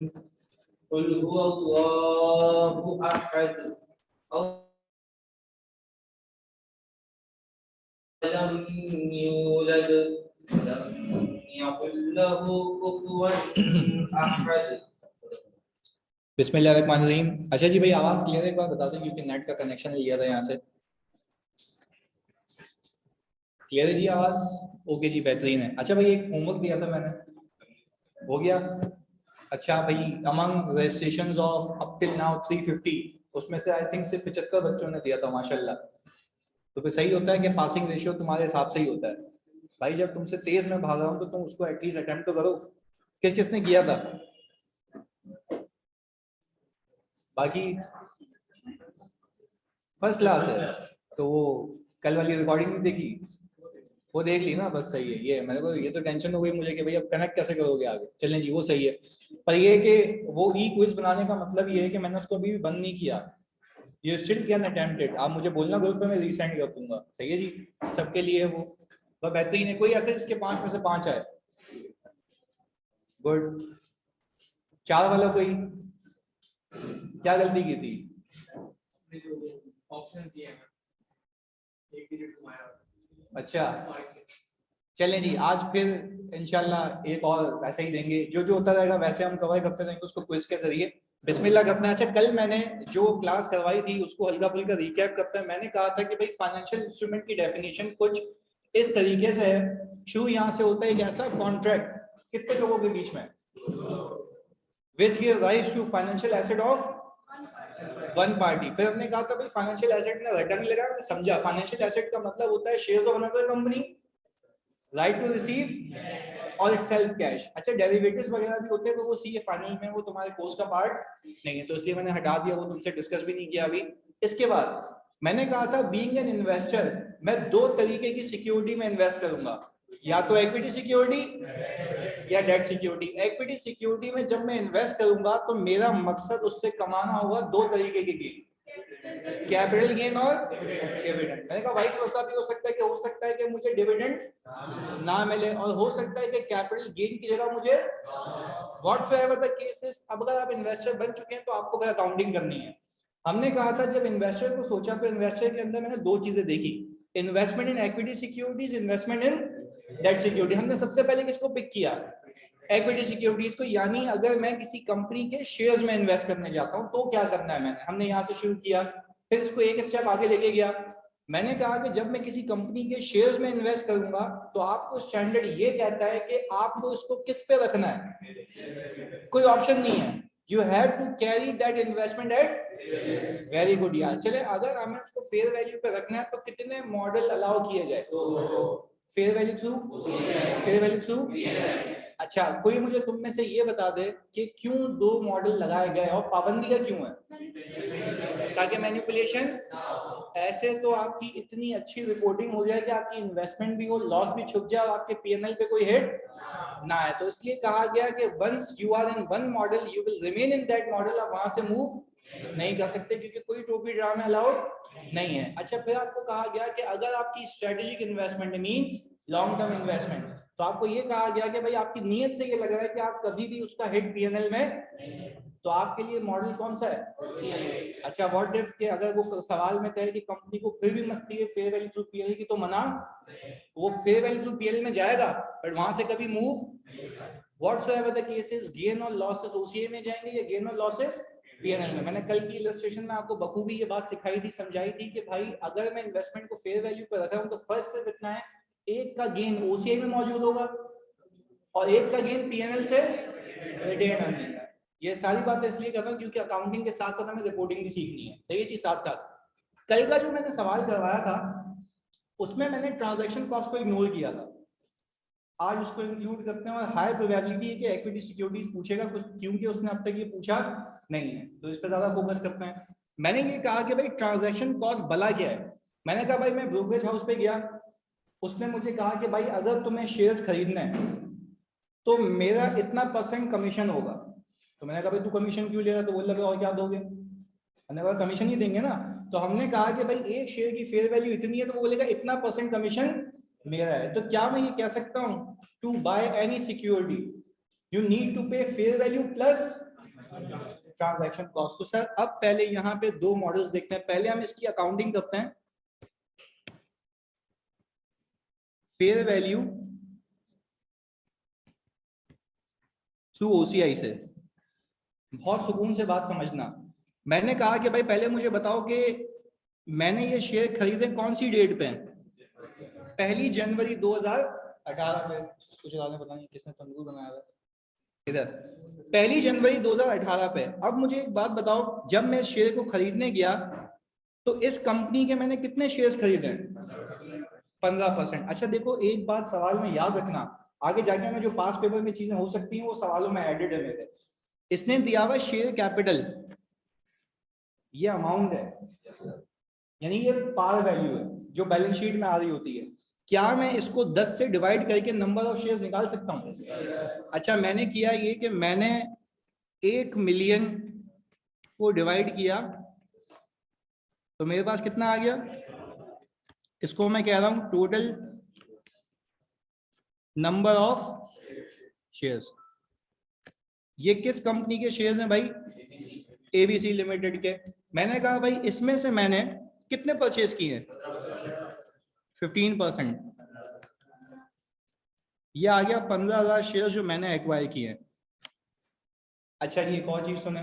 कुल हुवल्लाहु अहद lump यूलद lump यकुल लहू कुफुवन अहद। बिस्मिल्लाहिर्रहमानिर्रहीम। अच्छा जी भाई, आवाज क्लियर है? एक बार बता दें क्योंकि नेट का कनेक्शन लिया था यहाँ से। क्लियर है जी आवाज? ओके जी, बेहतरीन है। अच्छा भाई, एक होमवर्क दिया था मैंने, हो गया? अच्छा भाई, among registrations of up till now 350, उसमें से आई थिंक सिर्फ 75 बच्चों ने दिया था, माशाल्लाह। तो फिर सही होता है कि पासिंग रेशियो तुम्हारे हिसाब से ही होता है भाई। जब तुमसे तेज में भाग रहा हूँ तो तुम उसको एटलीस्ट अटेम्प्ट तो करो। किसने किया था? बाकी फर्स्ट क्लास है तो वो कल वाली रिकॉर्डिंग नहीं देखी? वो देख ली ना, बस सही है। ये मेरे को ये तो टेंशन हो गई मुझे कि भाई अब कनेक्ट कैसे करोगे आगे। चलें जी, वो सही है। पर ये कि वो ई क्विज बनाने का मतलब ये है कि मैंने उसको अभी भी बंद नहीं किया। ये स्टिल कैन अटेम्प्टेड। आप मुझे बोलना ग्रुप में, मैं रीसेंड कर दूंगा। सही है जी, सबके लिए है वो। तो बेहतरीन है। कोई ऐसे जिसके 5 में से 5 आए? गुड। 4 वाला कोई? क्या गलती की थी? ऑप्शन दिए एक डिजिट घुमाया। अच्छा, चलें जी, आज फिर इंशाल्लाह एक और वैसे ही देंगे। जो जो होता रहेगा वैसे हम कवर करते रहेंगे उसको क्विज के जरिए। बिस्मिल्लाह करते हैं। अच्छा, कल मैंने जो क्लास करवाई थी उसको हल्का फुल्का रिकैप करते हैं। मैंने कहा था कि भाई फाइनेंशियल इंस्ट्रूमेंट की डेफिनेशन कुछ इस तरीके से है। शुरू यहाँ से होता है एक ऐसा कॉन्ट्रैक्ट कितने लोगों के बीच में, which give rise to financial asset of one party. फिर हमने कहा था भाई फाइनेंशियल एसेट में रटा नहीं लगा, हमने समझा फाइनेंशियल एसेट का मतलब होता है shares of another company, right to receive और इटसेल्फ कैश। अच्छा, डेरिवेटिव्स वगैरह भी होते हैं तो वो सी ए फाइनल में वो तुम्हारे कोर्स का पार्ट नहीं है, तो इसलिए मैंने हटा दिया, वो तुमसे डिस्कस भी नहीं किया अभी। इसके बाद मैंने कहा था बीइंग एन इन्वेस्टर मैं 2 तरीके की सिक्योरिटी में इन्वेस्ट करूंगा, या तो इक्विटी सिक्योरिटी या डेट सिक्योरिटी। इक्विटी सिक्योरिटी में जब मैं इन्वेस्ट करूंगा तो मेरा मकसद उससे कमाना होगा 2 तरीके के गेन, कैपिटल गेन और डिविडेंड। मैंने कहा वाइस वर्सा भी हो सकता है कि मुझे डिविडेंड ना मिले और हो सकता है कि कैपिटल गेन की जगह मुझे व्हाटसोएवर द केसेस। अब अगर आप इन्वेस्टर बन चुके हैं तो आपको फिर अकाउंटिंग करनी है। हमने कहा था जब इन्वेस्टर को सोचा तो इन्वेस्टर के अंदर मैंने 2 चीजें देखी, investment in equity securities, investment in debt security. हमने सबसे पहले किसको पिक किया? इक्विटी सिक्योरिटीज को। यानी अगर मैं किसी कंपनी के शेयर्स में इन्वेस्ट करने जाता हूं तो क्या करना है, हमने यहां से शुरू किया। फिर इसको एक स्टेप आगे लेके गया। मैंने कहा कि जब मैं किसी कंपनी के शेयर्स में इन्वेस्ट करूंगा तो आपको स्टैंडर्ड ये कहता है कि आपको इसको किस पे रखना है, कोई ऑप्शन नहीं है, you have to carry that investment at. Very good यार। चले, अगर हमें उसको फेयर वैल्यू पे रखना है तो कितने मॉडल अलाउ किए जाए? Fair value through, fair value through. अच्छा, कोई मुझे तुम में से ये बता दे कि क्यों 2 मॉडल लगाए गए और पाबंदी का क्यों है? ताकि मैनिपुलेशन। ऐसे तो आपकी इतनी अच्छी रिपोर्टिंग हो जाए कि आपकी इन्वेस्टमेंट भी हो, लॉस भी छुप जाए और आपके पीएनएल पे कोई हिट ना है। तो इसलिए कहा गया कि once you are in one model you will remain in that model. आप वहां से मूव नहीं कर सकते क्योंकि कोई टोपी ड्रामा अलाउड नहीं है। अच्छा, फिर आपको कहा गया कि अगर आपकी strategic investment means long term investment, तो आपको ये कहा गया कि भाई आपकी नीयत से ये लग रहा है कि आप कभी भी उसका हिट पीएनएल में, तो आपके लिए मॉडल कौन सा है? अच्छा, व्हाट इफ के अगर वो सवाल में कहे कि कंपनी को फिर भी मस्ती है फेयर वैल्यू थ्रू पीएल की, तो मना, वो फेयर वैल्यू थ्रू पीएल में जाएगा बट वहां से कभी move whatsoever the cases gain और लॉसेस ओसीए में जाएंगे या गेन और लॉसेस पीएनएल में। मैंने कल की इलस्ट्रेशन में आपको बखूबी ये बात सिखाई थी, समझाई थी कि भाई अगर मैं इन्वेस्टमेंट को फेयर वैल्यू पर रखा हूं तो फर्क सिर्फ इतना है, एक का गेन ओसीए में मौजूद होगा और एक का गेन पीएनएल से रिटेन अर्निंग है। ये सारी बातें इसलिए कर रहा हूं क्योंकि अकाउंटिंग के साथ साथ हमें रिपोर्टिंग भी सीखनी है। सही है जी। साथ साथ कल का जो मैंने सवाल करवाया था उसमें मैंने ट्रांजैक्शन कॉस्ट को इग्नोर किया था, आज उसको इंक्लूड करते हैं और हाई प्रोबेबिलिटी है कि इक्विटी सिक्योरिटीज पूछेगा कुछ, क्योंकि उसने अब तक ये पूछा नहीं है, तो इस पर ज्यादा फोकस करते हैं। मैंने ये कहा कि भाई ट्रांजैक्शन कॉस्ट भला क्या है। मैंने कहा भाई मैं ब्रोकरेज हाउस पे गया, उसने मुझे कहा कि भाई अगर तुम्हें शेयर्स खरीदना है तो मेरा इतना % कमीशन होगा। तो मैंने कहा भाई तू कमीशन क्यों ले रहा? तो बोल लगा और क्या दोगे? मैंने कहा कमीशन ही देंगे ना। तो हमने कहा कि भाई एक शेयर की फेयर वैल्यू इतनी है तो वो बोलेगा इतना % कमीशन मेरा है। तो क्या मैं ये कह सकता हूं to buy any security you need to pay fair value plus transaction cost. तो सर अब पहले यहाँ पे दो मॉडल्स देखते हैं। पहले हम इसकी अकाउंटिंग करते हैं फेयर वैल्यू थ्रू ओसीआई से। बहुत सुकून से बात समझना। मैंने कहा कि भाई पहले मुझे बताओ कि मैंने ये शेयर खरीदे कौन सी डेट पे? 1 जनवरी 2018 पे। कुछ पता नहीं किसने तंदूर बनाया है इधर। 1 जनवरी 2018 पे। अब मुझे एक बात बताओ, जब मैं इस शेयर को खरीदने गया तो इस कंपनी के मैंने कितने शेयर्स खरीदे? 15%। अच्छा देखो, एक बात सवाल में याद रखना, आगे जाके मैं जो पास पेपर में चीजें हो सकती हैं वो सवालों में एडेड है मेरे। इसने दिया हुआ शेयर कैपिटल, ये अमाउंट है, यानी ये पार वैल्यू है जो बैलेंस शीट में आ रही होती है। क्या मैं इसको 10 से डिवाइड करके नंबर ऑफ शेयर्स निकाल सकता हूँ? अच्छा, मैंने किया ये कि मैंने 1 मिलियन को डिवाइड किया तो मेरे पास कितना आ गया? इसको मैं कह रहा हूं टोटल नंबर ऑफ शेयर्स। ये किस कंपनी के शेयर्स हैं भाई? एबीसी लिमिटेड के। मैंने कहा भाई इसमें से मैंने कितने परचेज किए? 15%। ये आ गया 15,000 शेयर्स जो मैंने एक्वायर किए। अच्छा, ये एक और चीज सुने,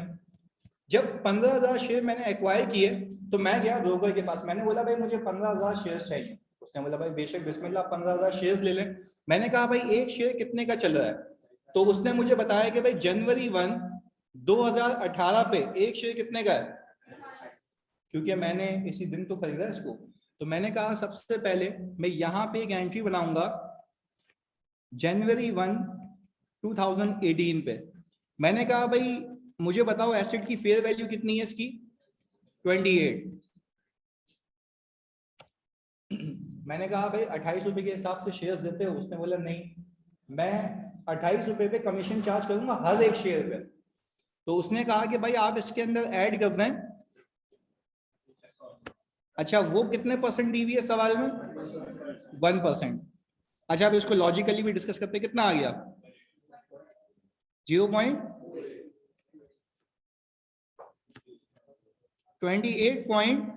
जब 15,000 शेयर मैंने एक्वायर किए तो मैं गया ब्रोकर के पास, मैंने बोला भाई मुझे 15,000 शेयर्स चाहिए। उसने बोला भाई बेशक बिस्मिल्लाह 15,000 शेयर्स ले लें। मैंने कहा भाई एक शेयर कितने का चल रहा है? तो उसने मुझे बताया कि भाई जनवरी 1, 2018 पे एक शेयर कितने का है, क्योंकि मैंने इसी दिन तो खरीदा इसको। तो मैंने कहा सबसे पहले मैं यहाँ पे एक एंट्री बनाऊंगा जनवरी 1, 2018 पे। मैंने कहा भाई मुझे बताओ एसेट की फेयर वैल्यू कितनी है इसकी? 28। मैंने कहा भाई 28 रुपए के हिसाब से शेयर्स देते हो? उसने बोला नहीं, मैं 28 रुपए पे कमीशन चार्ज करूंगा हर एक शेयर पे। तो उसने कहा कि भाई आप इसके अंदर ऐड कर दें। अच्छा, वो कितने परसेंट दी हुई है सवाल में? 1%। अच्छा, अब इसको लॉजिकली भी डिस्कस करते हैं, कितना आ गया? 0.28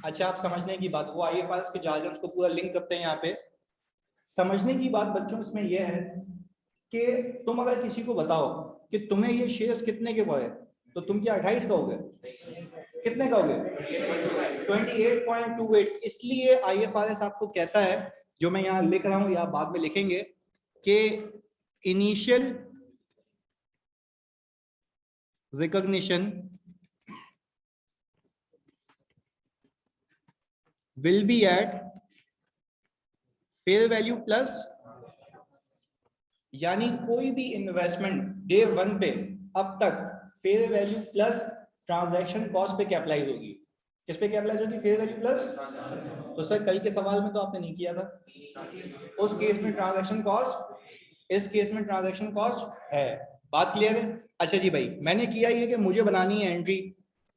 अच्छा, आप समझने की बात, वो आईएफआरएस के जार्गन्स को पूरा लिंक करते हैं यहाँ पे। समझने की बात बच्चों इसमें यह है कि तुम अगर किसी को बताओ कि तुम्हें ये शेयर्स कितने के पड़े, तो तुम क्या 28 कहोगे? कितने कहोगे? 28.28। इसलिए आईएफआरएस आपको कहता है, जो मैं यहाँ लिख रहा हूं या बाद में लिखेंगे, कि initial recognition will be at fair value plus, यानी कोई भी इन्वेस्टमेंट डे 1 पे अब तक fair value plus transaction cost पे कैपिटलाइज होगी। किस पे कैपिटलाइज होगी? Fair value plus. तो सर कल के सवाल में तो आपने नहीं किया था, उस केस में ट्रांजैक्शन कॉस्ट, इस केस में ट्रांजैक्शन कॉस्ट है। बात क्लियर है? अच्छा जी भाई, मैंने किया ये कि मुझे बनानी है एंट्री।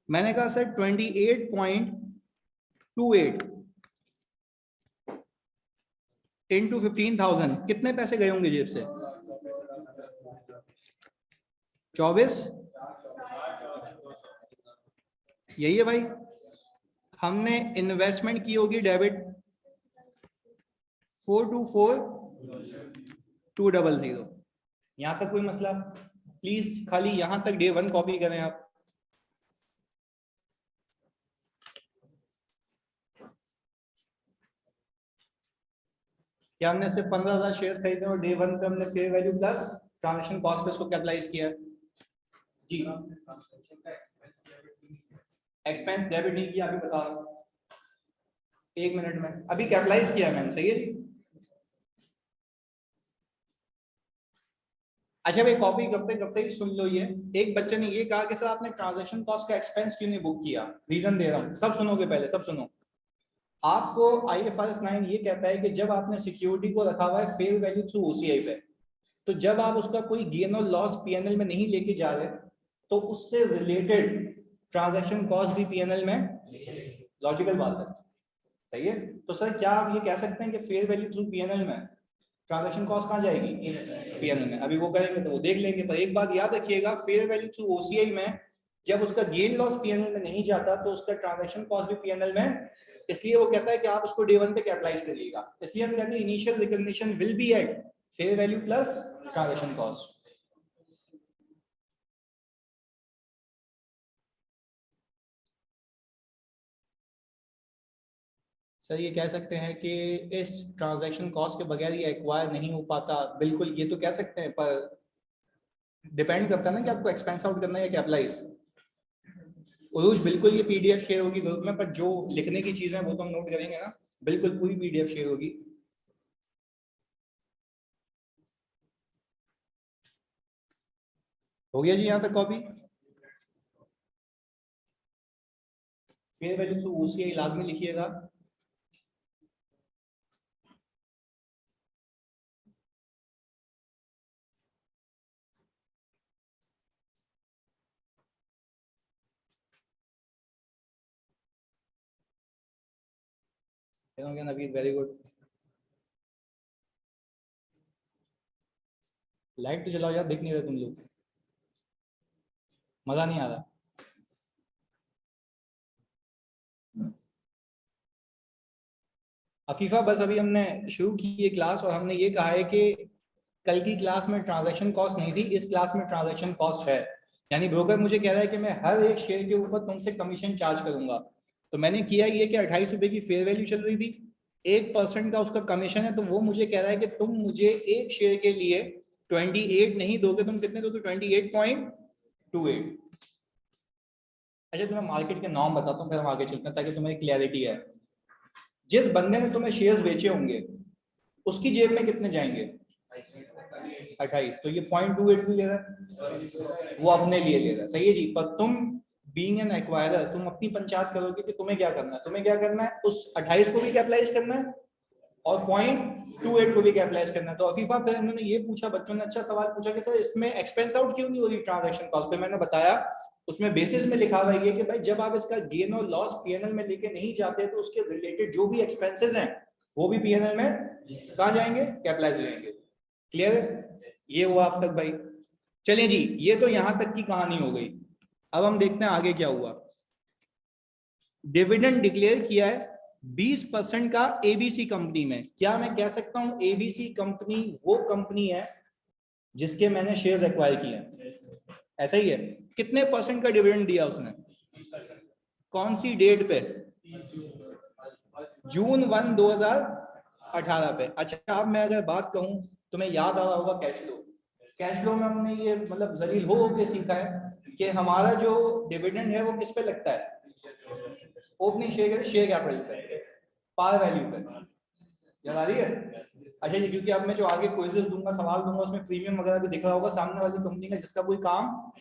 मैंने कहा सर 28.28 इंटू 15,000 कितने पैसे गए होंगे जेब से? 24। यही है भाई। हमने इन्वेस्टमेंट की होगी डेबिट 424,200। यहां तक कोई मसला? प्लीज खाली यहां तक डे 1 कॉपी करें आप। क्या हमने सिर्फ 15,000 शेयर्स खरीदे और डे 1 पे हमने fair value plus transaction cost पे इसको कैपिटलाइज किया जी? एक्सपेंस डेबिट नहीं किया, अभी बता रहा हूं 1 मिनट में। अभी कैपिटलाइज किया मैंने, सही है जी? अच्छा भाई, कॉपी करते करते ही सुन लो। ये एक बच्चे ने ये कहा कि सर आपने ट्रांजैक्शन कॉस्ट का एक्सपेंस क्यों नहीं बुक किया? रीजन दे रहा हूं, सब सुनोगे, पहले सब सुनो। आपको आईएफआरएस 9 ये कहता है कि जब आपने सिक्योरिटी को रखा हुआ है फेयर वैल्यू थ्रू ओसीआई पे, तो जब आप उसका कोई गेन और लॉस पीएनएल में नहीं लेके जा रहे, तो उससे रिलेटेड ट्रांजैक्शन कॉस्ट भी पीएनएल में। लॉजिकल बात है, सही है? तो सर क्या आप ये कह सकते हैं कि फेयर वैल्यू थ्रू पीएनएल में ट्रांजैक्शन कॉस्ट कहाँ जाएगी? पीएनएल में। अभी वो करेंगे तो वो देख लेंगे, पर एक बात याद रखिएगा, फेयर वैल्यू थ्रू ओसीआई में जब उसका गेन लॉस पीएनएल में नहीं जाता तो उसका ट्रांजैक्शन कॉस्ट भी पीएनएल में, इसलिए वो कहता है कि आप उसको डे 1 पे कैपिटलाइज करिएगा। इसलिए हम कहते हैं initial recognition will be at fair value plus transaction cost. Sir ये कह सकते हैं कि इस ट्रांजैक्शन कॉस्ट के बगैर ये एक्वायर नहीं हो पाता, बिल्कुल ये तो कह सकते हैं, पर डिपेंड करता है ना कि आपको एक्सपेंस आउट करना है या कैपिटलाइज। उरूज बिल्कुल ये पीडीएफ शेयर होगी ग्रुप में, पर जो लिखने की चीजें वो तो हम नोट करेंगे ना, बिल्कुल पूरी पीडीएफ शेयर होगी। हो गया जी यहाँ तक copy? Fair value to OCI लाजमी लिखिएगा। Naveed very good. लाइट तो जलाओ यार, दिख नहीं रहे तुम लोग, मजा नहीं आ रहा। अफीफा बस अभी हमने शुरू की ये क्लास और हमने ये कहा है कि कल की क्लास में ट्रांजैक्शन कॉस्ट नहीं थी, इस क्लास में ट्रांजैक्शन कॉस्ट है। यानी ब्रोकर मुझे कह रहा है कि मैं हर एक शेयर के ऊपर तुमसे कमीशन चार्ज करूंगा। तो मैंने किया ये कि 28 रुपए की फेयर वैल्यू चल रही थी, 1% का उसका कमीशन है, तो वो मुझे कह रहा है कि तुम मुझे एक शेयर के लिए 28 नहीं दोगे, तुम कितने दोगे? 28.28। अच्छा तुम्हें मार्केट के नाम बताता हूँ फिर हम आगे चलते हैं ताकि तुम्हें क्लियरिटी है। जिस बंदे ने तुम्हें शेयर्स बेचे होंगे उसकी जेब में कितने जाएंगे? 28। तो ये 0.28 भी ले रहा है, वो अपने लिए ले रहा है, सही है जी। पर तुम बीइंग एन एक्वायरर तुम अपनी पंचायत करोगे कि तुम्हें क्या करना है, तुम्हें क्या करना है, उस 28 को भी कैपिटलाइज करना है और 0.28 को भी कैपिटलाइज करना है। तो अफीफा फिर इन्होंने ये पूछा, बच्चों ने अच्छा सवाल पूछा कि सर इसमें एक्सपेंस आउट क्यों नहीं हो रही ट्रांजैक्शन कॉस्ट पे? मैंने बताया उसमें बेसिस में लिखा हुआ है कि भाई जब आप इसका गेन और लॉस पीएनएल में लेके नहीं जाते तो उसके रिलेटेड जो भी एक्सपेंसेस हैं वो भी पीएनएल में कहां जाएंगे? कैपिटलाइज हो जाएंगे। क्लियर है? ये हुआ अब तक भाई। चलिए जी, ये तो यहां तक की कहानी हो गई। अब हम देखते हैं आगे क्या हुआ। डिविडेंड डिक्लेयर किया है 20% का एबीसी कंपनी में। क्या मैं कह सकता हूं एबीसी कंपनी वो कंपनी है जिसके मैंने शेयर्स एक्वायर किए हैं? ऐसा ही है। कितने परसेंट का डिविडेंड दिया उसने? कौन सी डेट पे? जून 1 2018 पे। अच्छा अब मैं अगर बात कहूं, तुम्हें याद आ रहा होगा कैश फ्लो। कैश फ्लो में हमने ये मतलब जलील हो के सीखा है कि हमारा जो डिविडेंड है वो किस पे लगता है? ओपनिंग शेयर कैपिटल पे, पार वैल्यू पे। याद आ रही है? अच्छा जी, क्योंकि अब मैं जो आगे क्विज़ेस दूंगा, सवाल दूंगा, उसमें प्रीमियम वगैरह भी दिख रहा होगा सामने वाली कंपनी का जिसका कोई काम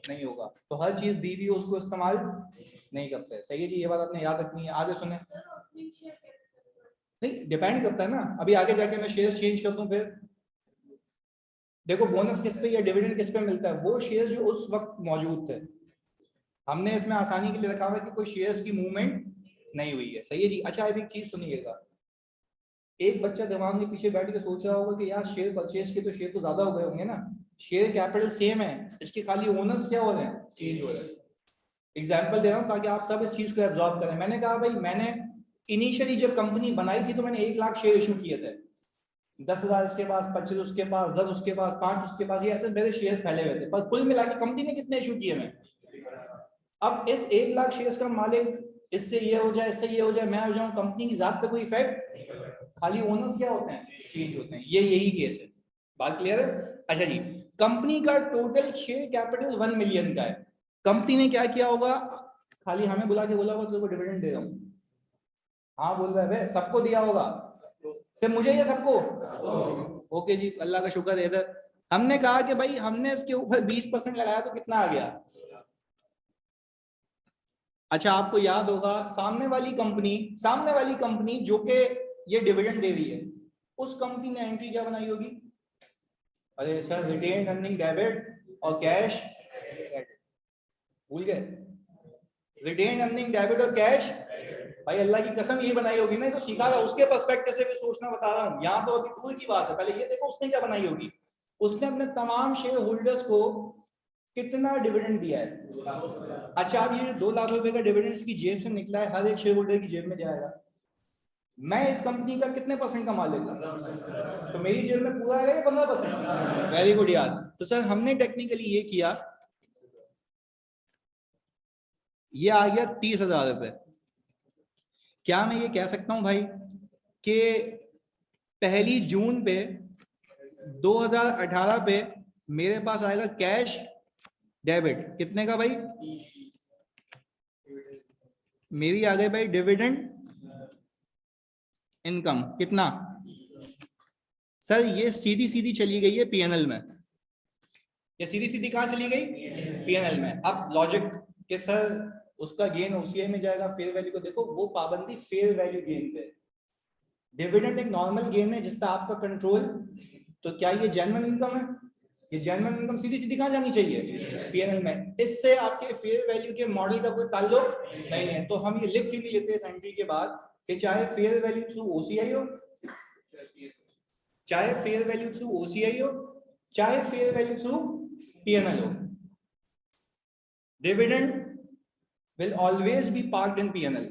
नहीं होगा, तो हर चीज दी हुई उसको इस्तेमाल नहीं करते। सही है जी, ये बात आपने याद रखनी है। आगे सुने, नहीं डिपेंड करता है ना, अभी आगे जाके मैं शेयर चेंज कर दूं फिर देखो बोनस किस पे या डिविडेंड किस पे मिलता है? वो शेयर जो उस वक्त मौजूद थे। हमने इसमें आसानी के लिए रखा हुआ है कि कोई शेयर्स की मूवमेंट नहीं हुई है। सही है जी। अच्छा अब एक चीज सुनिएगा, एक बच्चा दिमाग के पीछे बैठ के सोच रहा होगा कि यार शेयर परचेज के तो शेयर तो ज्यादा हो गए होंगे ना, शेयर कैपिटल सेम है, इसके खाली ओनर्स क्या हो रहे हैं? चेंज हो रहे हैं। एग्जाम्पल दे रहा हूं ताकि आप सब इस चीज को एब्जॉर्ब करें। मैंने कहा भाई मैंने इनिशियली जब कंपनी बनाई थी तो मैंने 1 लाख शेयर इशू किए थे, 10,000 इसके पास, 25 उसके पास, 10 उसके पास, 5 उसके पास, ये ऐसे मेरे शेयर्स फैले हुए थे, पर कुल मिला के कंपनी ने कितने इशू किए? मैं अब इस 1 लाख शेयर्स का मालिक, इससे ये हो जाए, इससे ये हो जाए, मैं हो जाऊं, कंपनी की जात पे कोई इफेक्ट, खाली ओनर्स क्या होते हैं? चेंज होते हैं। ये यही केस है। बात क्लियर है? अच्छा जी, कंपनी का टोटल शेयर कैपिटल 1 मिलियन का है। कंपनी ने क्या किया होगा? खाली हमें बुला के बोला होगा तुझको डिविडेंड दे रहा हूं। हाँ बोल रहा है, सबको दिया होगा, सिर्फ मुझे या सबको? ओके जी, अल्लाह का शुक्र है। इधर हमने कहा कि भाई हमने इसके ऊपर 20% लगाया तो कितना आ गया? अच्छा आपको याद होगा सामने वाली कंपनी जो कि ये डिविडेंड दे रही है, उस कंपनी ने एंट्री क्या बनाई होगी? अरे सर रिटेन अर्निंग डेबिट और कैश, भूल गए? रिटेन अर्निंग डेबिट और कैश, भाई अल्लाह की कसम ये बनाई होगी ना, तो सीखा हुआ उसके पर्सपेक्टिव से भी सोचना बता रहा हूँ। यहाँ तो अभी दूर की बात है, पहले ये देखो उसने क्या बनाई होगी। उसने अपने तमाम शेयर होल्डर्स को कितना डिविडेंड दिया है। अच्छा, अब ये 2 लाख रुपए का डिविडेंड की जेब से निकला है, हर एक शेयर होल्डर की जेब में जाएगा। मैं इस कंपनी का कितने % का मालिक हूं, तो मेरी जेब में पूरा आएगा या 15%? वेरी गुड यार। तो सर हमने टेक्निकली ये किया, ये आ गया 30,000 रुपए। क्या मैं ये कह सकता हूं भाई कि 1 जून पे 2018 पे मेरे पास आएगा कैश डेबिट कितने का भाई? मेरी आ गई भाई डिविडेंड इनकम कितना? सर ये सीधी सीधी चली गई है पीएनएल में। ये सीधी सीधी कहां चली गई? पीएनएल में। अब लॉजिक कि सर उसका गेन ओसीआई में जाएगा, फेयर वैल्यू को देखो, वो पाबंदी फेयर वैल्यू गेन पे। डिविडेंड एक नॉर्मल गेन है जिसका आपका कंट्रोल, तो क्या ये जेन्युइन इनकम है? ये जेन्युइन इनकम सीधी सीधी कहां जानी चाहिए? पीएनएल में। इससे आपके फेयर वैल्यू के मॉडल का कोई ताल्लुक नहीं है। तो हम ये लिख क्यों नहीं लेते इस एंट्री के बाद कि चाहे फेयर वैल्यू थ्रू ओसीआई हो, चाहे फेयर वैल्यू थ्रू ओसीआई हो, चाहे फेयर वैल्यू थ्रू पीएनएल हो, dividend will always be parked in P&L,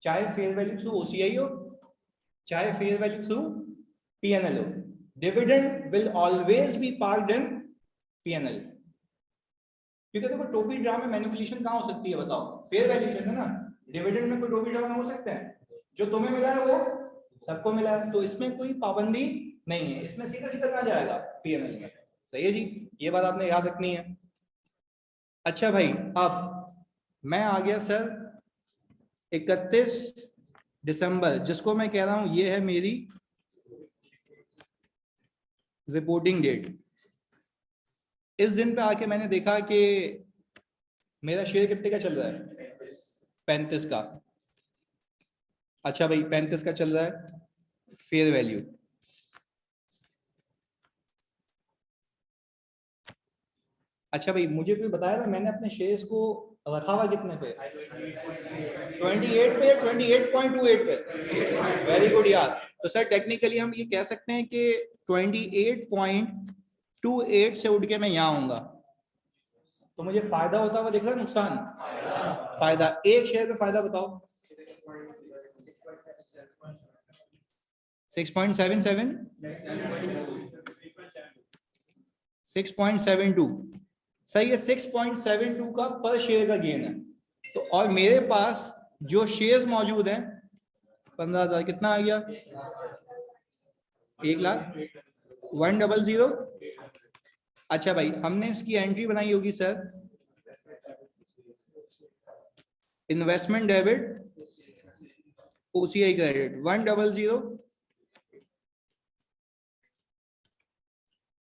चाहे फेयर वैल्यू थ्रू ओसीआई हो, चाहे फेयर वैल्यू थ्रू पीएनएल हो, dividend will always be parked in PNL. क्योंकि देखो टोपी ड्रा में मैनिपुलेशन कहां हो सकती है बताओ? फेयर वैल्यूएशन है ना। डिविडेंड में कोई टोपी ड्रा में हो सकता है? जो तुम्हें मिला है वो सबको मिला है, तो इसमें कोई पाबंदी नहीं है, इसमें सीधा सीधा कहां जाएगा? पीएनएल में। सही है जी, ये बात आपने याद रखनी है। अच्छा भाई, अब मैं आ गया सर 31 दिसंबर, जिसको मैं कह रहा हूं ये है मेरी रिपोर्टिंग डेट। इस दिन पे आके मैंने देखा कि मेरा शेयर कितने का चल रहा है? 35 का। अच्छा भाई 35 का चल रहा है फेयर वैल्यू। अच्छा भाई मुझे कोई बताया था मैंने अपने शेयर्स को रखा हुआ कितने पे? 28 पे, 28.28 पे। वेरी गुड यार। तो सर टेक्निकली हम ये कह सकते हैं कि 28.28 से उठ के मैं यहाँ आऊंगा, तो मुझे फायदा होता हुआ दिख रहा है, नुकसान? फायदा। एक शेयर पे फायदा बताओ। 6.77, 6.72। सही है, 6.72 का पर शेयर का गेन है। तो और मेरे पास जो शेयर्स मौजूद हैं 15,000, कितना आ गया? 1,00,100। अच्छा भाई हमने इसकी एंट्री बनाई होगी sir, investment debit OCI credit 100।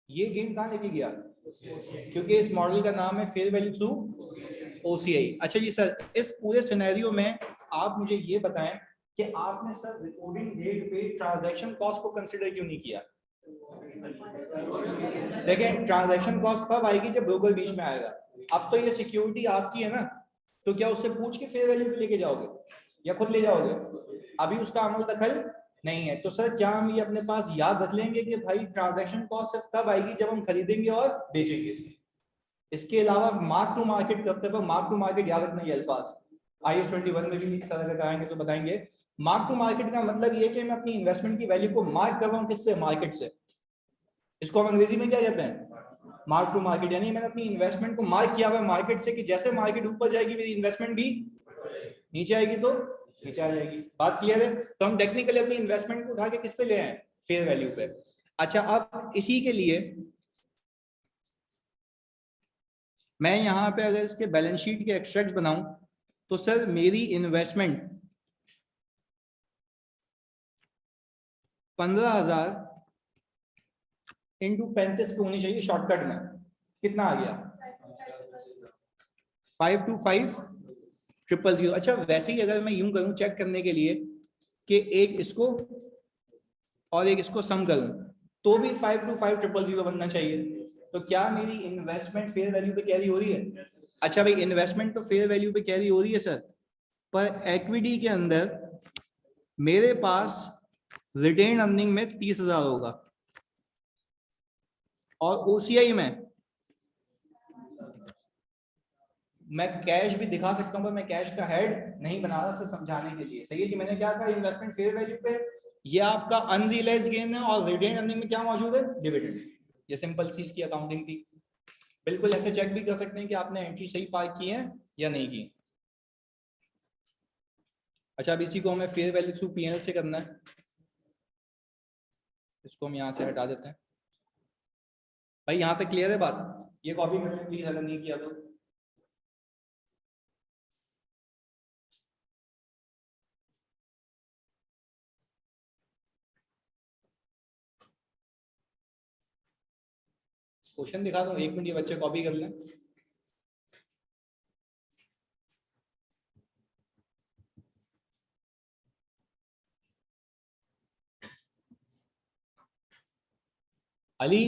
ये गेन कहां लेके गया? क्योंकि इस मॉडल का नाम है फेयर वैल्यू थ्रू ओसीआई। अच्छा जी सर, इस पूरे सिनेरियो में आप मुझे ये बताएं कि आपने सर रिपोर्टिंग डेट पे ट्रांजैक्शन कॉस्ट को कंसीडर क्यों नहीं किया? देखें ट्रांजैक्शन कॉस्ट कब आएगी? जब ब्रोकर बीच में आएगा। अब तो ये सिक्योरिटी आपकी है ना, तो क्या उससे पूछ के फेयर वैल्यू पे लेके जाओगे या खुद ले जाओगे? अभी उसका अमल दखल नहीं है। तो सर क्या हम ये अपने पास याद रख लेंगे कि भाई ट्रांजैक्शन कॉस्ट सिर्फ तब आएगी जब हम खरीदेंगे और बेचेंगे? इसके अलावा मार्क टू मार्केट करते वक्त मार्क टू मार्केट याद रखना, ये अल्फाज IAS 21 में भी सर अगर आएंगे तो बताएंगे। मार्क टू मार्केट का मतलब ये कि मैं अपनी इन्वेस्टमेंट की वैल्यू को मार्क कर रहा हूँ किससे? मार्केट से। इसको हम अंग्रेजी में क्या कहते हैं? Mark to market. यानी मैंने अपनी इन्वेस्टमेंट को मार्क किया हुआ है मार्केट से कि जैसे मार्केट ऊपर जाएगी मेरी इन्वेस्टमेंट भी नीचे आएगी तो नीचे आ जाएगी। बात क्लियर है? तो हम टेक्निकली अपनी इन्वेस्टमेंट को उठा के किस पे ले आए? फेयर वैल्यू पे। अच्छा अब इसी के लिए मैं यहां पे अगर इसके बैलेंस शीट के एक्सट्रैक्ट बनाऊं तो सर मेरी इन्वेस्टमेंट 15,000 इंटू 35 पे होनी चाहिए। शॉर्टकट में कितना आ गया? 525,000। अच्छा वैसे ही अगर मैं यूं करूं चेक करने के लिए कि एक इसको और एक इसको सम करूं तो भी 525,000 बनना चाहिए। तो क्या मेरी इन्वेस्टमेंट फेयर वैल्यू पे कैरी हो रही है? अच्छा भाई इन्वेस्टमेंट तो फेयर वैल्यू पे कैरी हो रही है सर, पर इक्विटी के अंदर मेरे पास रिटेन अर्निंग में 30,000 होगा और ओसीआई में मैं कैश भी दिखा सकता हूं, पर मैं कैश का हेड नहीं बना रहा, सिर्फ समझाने के लिए। सही है कि मैंने क्या कहा, इन्वेस्टमेंट फेयर वैल्यू पे ये आपका अनरियलाइज्ड गेन है और रिटेन अर्निंग में क्या मौजूद है, डिविडेंड। ये सिंपल सी इसकी अकाउंटिंग थी। बिल्कुल ऐसे चेक भी कर सकते हैं कि आपने एंट्री सही पार की है या नहीं की। अच्छा, अब इसी को हमें फेयर वैल्यू थ्रू पीएनएल से करना है। इसको हम यहाँ से हटा देते हैं। भाई यहाँ तक क्लियर है बात? ये कॉपी कर लें प्लीज अगर नहीं किया तो। क्वेश्चन दिखा दूं, 1 मिनट ये बच्चे कॉपी कर लें। अली,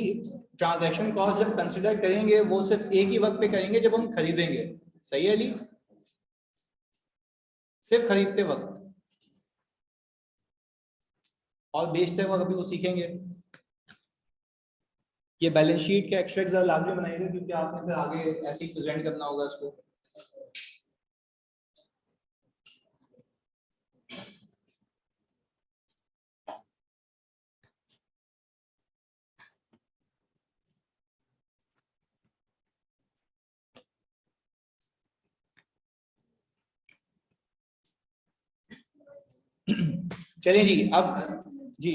ट्रांजैक्शन कॉस्ट जब कंसिडर करेंगे वो सिर्फ एक ही वक्त पे करेंगे जब हम खरीदेंगे। सही है अली? सिर्फ खरीदते वक्त, और बेचते वक्त अभी वो सीखेंगे। ये बैलेंस शीट के एक्सट्रैक्ट लाजमी बनाएंगे क्योंकि आपने फिर आगे ऐसे ही प्रेजेंट करना होगा इसको। चलिए जी, अब जी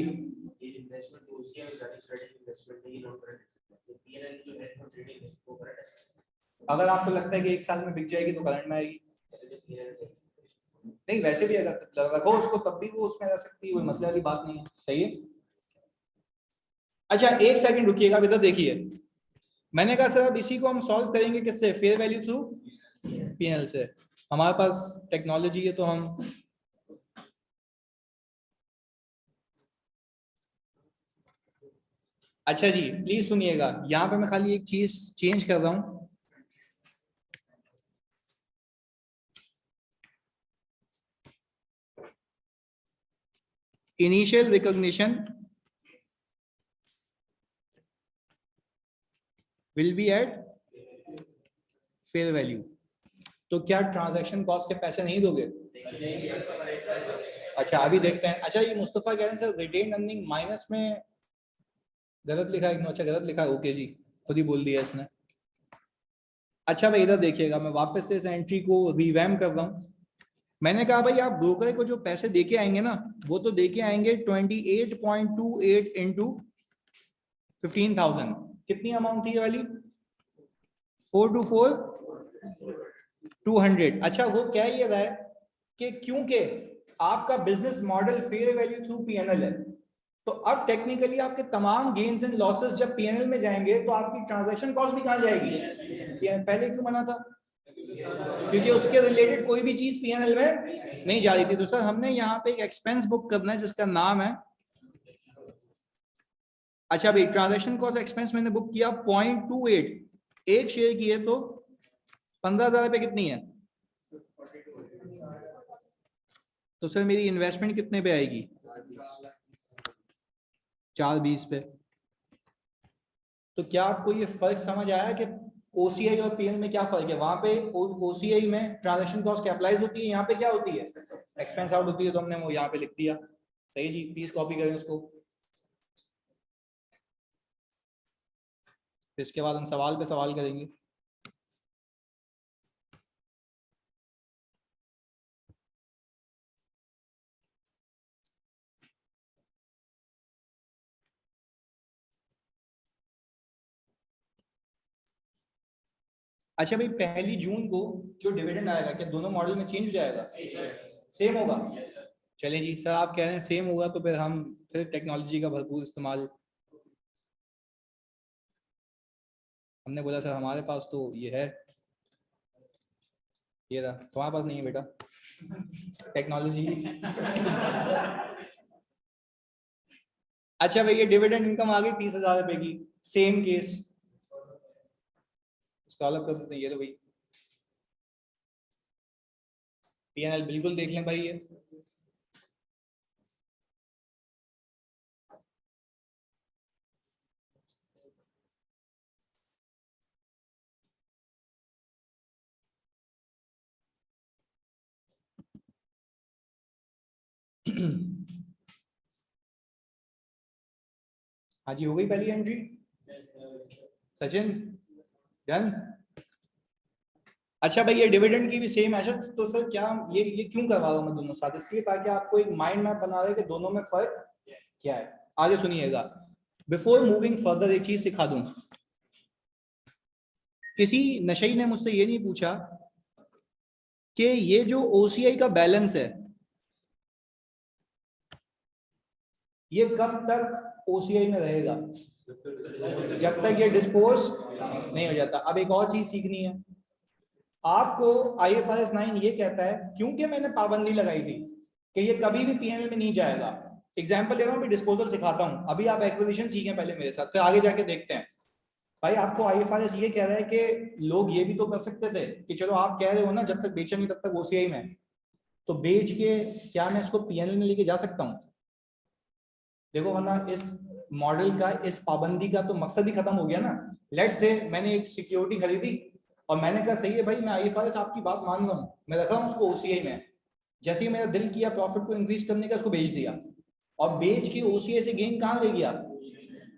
अगर आपको लगता है कि 1 साल में बिक जाएगी तो करंट में आएगी। नहीं, वैसे भी अगर रखो उसको तब भी वो उसमें रह सकती है, कोई मसले वाली बात नहीं है। सही है। अच्छा 1 सेकंड रुकिएगा, इधर देखिए। मैंने कहा सर अब इसी को हम सॉल्व करेंगे किससे, फेयर वैल्यू थ्रू पीएनएल से। हमारे पास टेक्नोलॉजी है तो हम अच्छा जी प्लीज सुनिएगा, यहाँ पे मैं खाली एक चीज चेंज कर रहा हूं। Initial recognition will be at fair value. तो क्या ट्रांजैक्शन कॉस्ट के पैसे नहीं दोगे? अच्छा अभी देखते हैं। अच्छा ये मुस्तफा कह रहे हैं सर रिटेन अर्निंग माइनस में गलत लिखा है। अच्छा गलत लिखा है, ओके जी, खुद ही बोल दिया इसने। अच्छा भाई इधर देखिएगा, मैं वापस से इस एंट्री को रिवैम कर रहा हूँ। मैंने कहा भाई आप ब्रोकर को जो पैसे देके आएंगे ना, वो तो देके आएंगे 28.28 इंटू 15,000। कितनी अमाउंट थी ये वाली? 424 200। अच्छा वो क्या ये रहा है कि क्योंकि आपका business model fair value through PNL है, तो अब टेक्निकली आपके तमाम गेन्स एंड लॉसेस जब पीएनएल में जाएंगे तो आपकी ट्रांजैक्शन कॉस्ट भी कहां जाएगी? पहले क्यों मना था? क्योंकि उसके रिलेटेड कोई भी चीज पीएनएल में नहीं जा रही थी। तो सर हमने यहाँ पे एक एक्सपेंस बुक करना है जिसका नाम है, अच्छा भाई ट्रांजैक्शन कॉस्ट एक्सपेंस मैंने बुक किया 0.28, एक शेयर की है तो 15,000 रुपए कितनी है? तो सर मेरी इन्वेस्टमेंट कितने पे आएगी? 420 पे। तो क्या आपको ये फर्क समझ आया कि ओसीआई और पीएल में क्या फर्क है? वहां पे ओसीआई में ट्रांजैक्शन कॉस्ट कैपिटलाइज होती है, यहाँ पे क्या होती है? एक्सपेंस आउट होती है। तो हमने वो यहाँ पे लिख दिया। सही जी, प्लीज कॉपी करें इसको। इसके बाद हम सवाल पे सवाल करेंगे। अच्छा भाई 1 जून को जो डिविडेंड आएगा क्या दोनों मॉडल में चेंज हो जाएगा? सेम होगा? चलिए जी, सर आप कह रहे हैं सेम होगा तो फिर हम फिर टेक्नोलॉजी का भरपूर इस्तेमाल। हमने बोला सर हमारे पास तो ये है, ये रहा, तुम्हारे पास नहीं है बेटा टेक्नोलॉजी। अच्छा भाई ये डिविडेंड इनकम आ गई 30,000 रुपए की। सेम केस स्क्रॉल अप कर देते हैं, ये तो भाई पीएनएल बिल्कुल देख लें भाई ये। हाँ जी, हो गई पहली एंट्री। सचिन डन। अच्छा भाई, ये डिविडेंड की भी सेम है तो सर क्या ये क्यों करवा रहा हूँ मैं दोनों साथ, इसलिए ताकि आपको एक माइंड मैप बना रहे कि दोनों में फर्क क्या है। आगे सुनिएगा। बिफोर मूविंग फर्दर एक चीज सिखा दूं। किसी नशई ने मुझसे ये नहीं पूछा कि ये जो ओसीआई का बैलेंस है ये कब तक ओसीआई में रहेगा, जब तक ये डिस्पोज नहीं हो जाता। अब एक और चीज सीखनी है आपको। आईएफआरएस 9 ये कहता है, क्योंकि मैंने पाबंदी लगाई थी कि ये कभी भी पीएनएल में नहीं जाएगा। एग्जांपल ले रहा हूं, मैं डिस्पोजल सिखाता हूं, अभी आप एक्विजिशन सीखें पहले मेरे साथ, फिर आगे जाके देखते हैं। भाई आपको आईएफआरएस ये कह रहा है कि लोग ये भी तो कर सकते थे कि चलो आप कह रहे हो ना जब तक बेचा नहीं तब तक ओसीआई में, तो बेच के क्या मैं इसको पीएनएल में लेके जा सकता हूँ? देखो, वरना इस मॉडल का, इस पाबंदी का तो मकसद ही खत्म हो गया ना। लेट से मैंने एक सिक्योरिटी खरीदी और मैंने कहा सही है भाई, मैं आईएफआरएस आपकी बात मान रहा हूँ, मैं रख रहा हूँ उसको ओसीआई में। जैसे ही मेरा दिल किया प्रॉफिट को इंक्रीज करने का, उसको बेच दिया और बेच के ओसीआई से गेन कहाँ ले गया?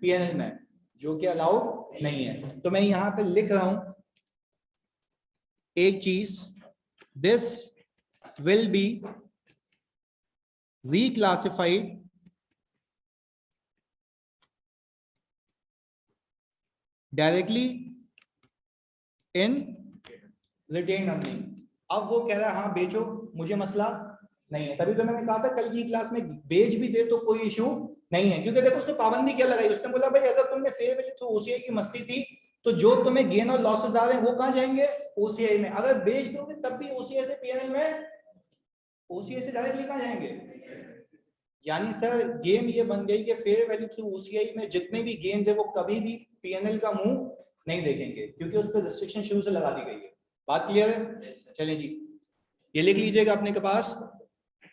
पीएनएल में, जो कि अलाउड नहीं है। तो मैं यहां पे लिख रहा हूं एक चीज, this will be reclassified directly in retain earning. अब वो कह रहा है हाँ बेचो, मुझे मसला नहीं है। तभी तो मैंने कहा था कल की क्लास में, बेच भी दे तो कोई इशू नहीं है, क्योंकि देखो उसने पाबंदी क्या लगाई, उसने बोला भाई अगर तुमने फेयर वैल्यू थ्रू ओसीआई की मस्ती थी तो जो तुम्हें गेन और लॉसेस आ रहे हैं वो कहाँ जाएंगे? ओसीआई में। अगर बेच दोगे तब भी ओसीआई से पीएनएल में, ओसीआई से डायरेक्टली कहाँ जाएंगे? यानी सर गेम ये बन गई कि फेयर वैल्यू थ्रू ओसीआई में जितने भी गेन्स है वो कभी भी पीएनएल का मुंह नहीं देखेंगे, क्योंकि उस पर रिस्ट्रिक्शन शुरू से लगा दी गई है। बात क्लियर है? चलिए जी, ये लिख लीजिएगा अपने के पास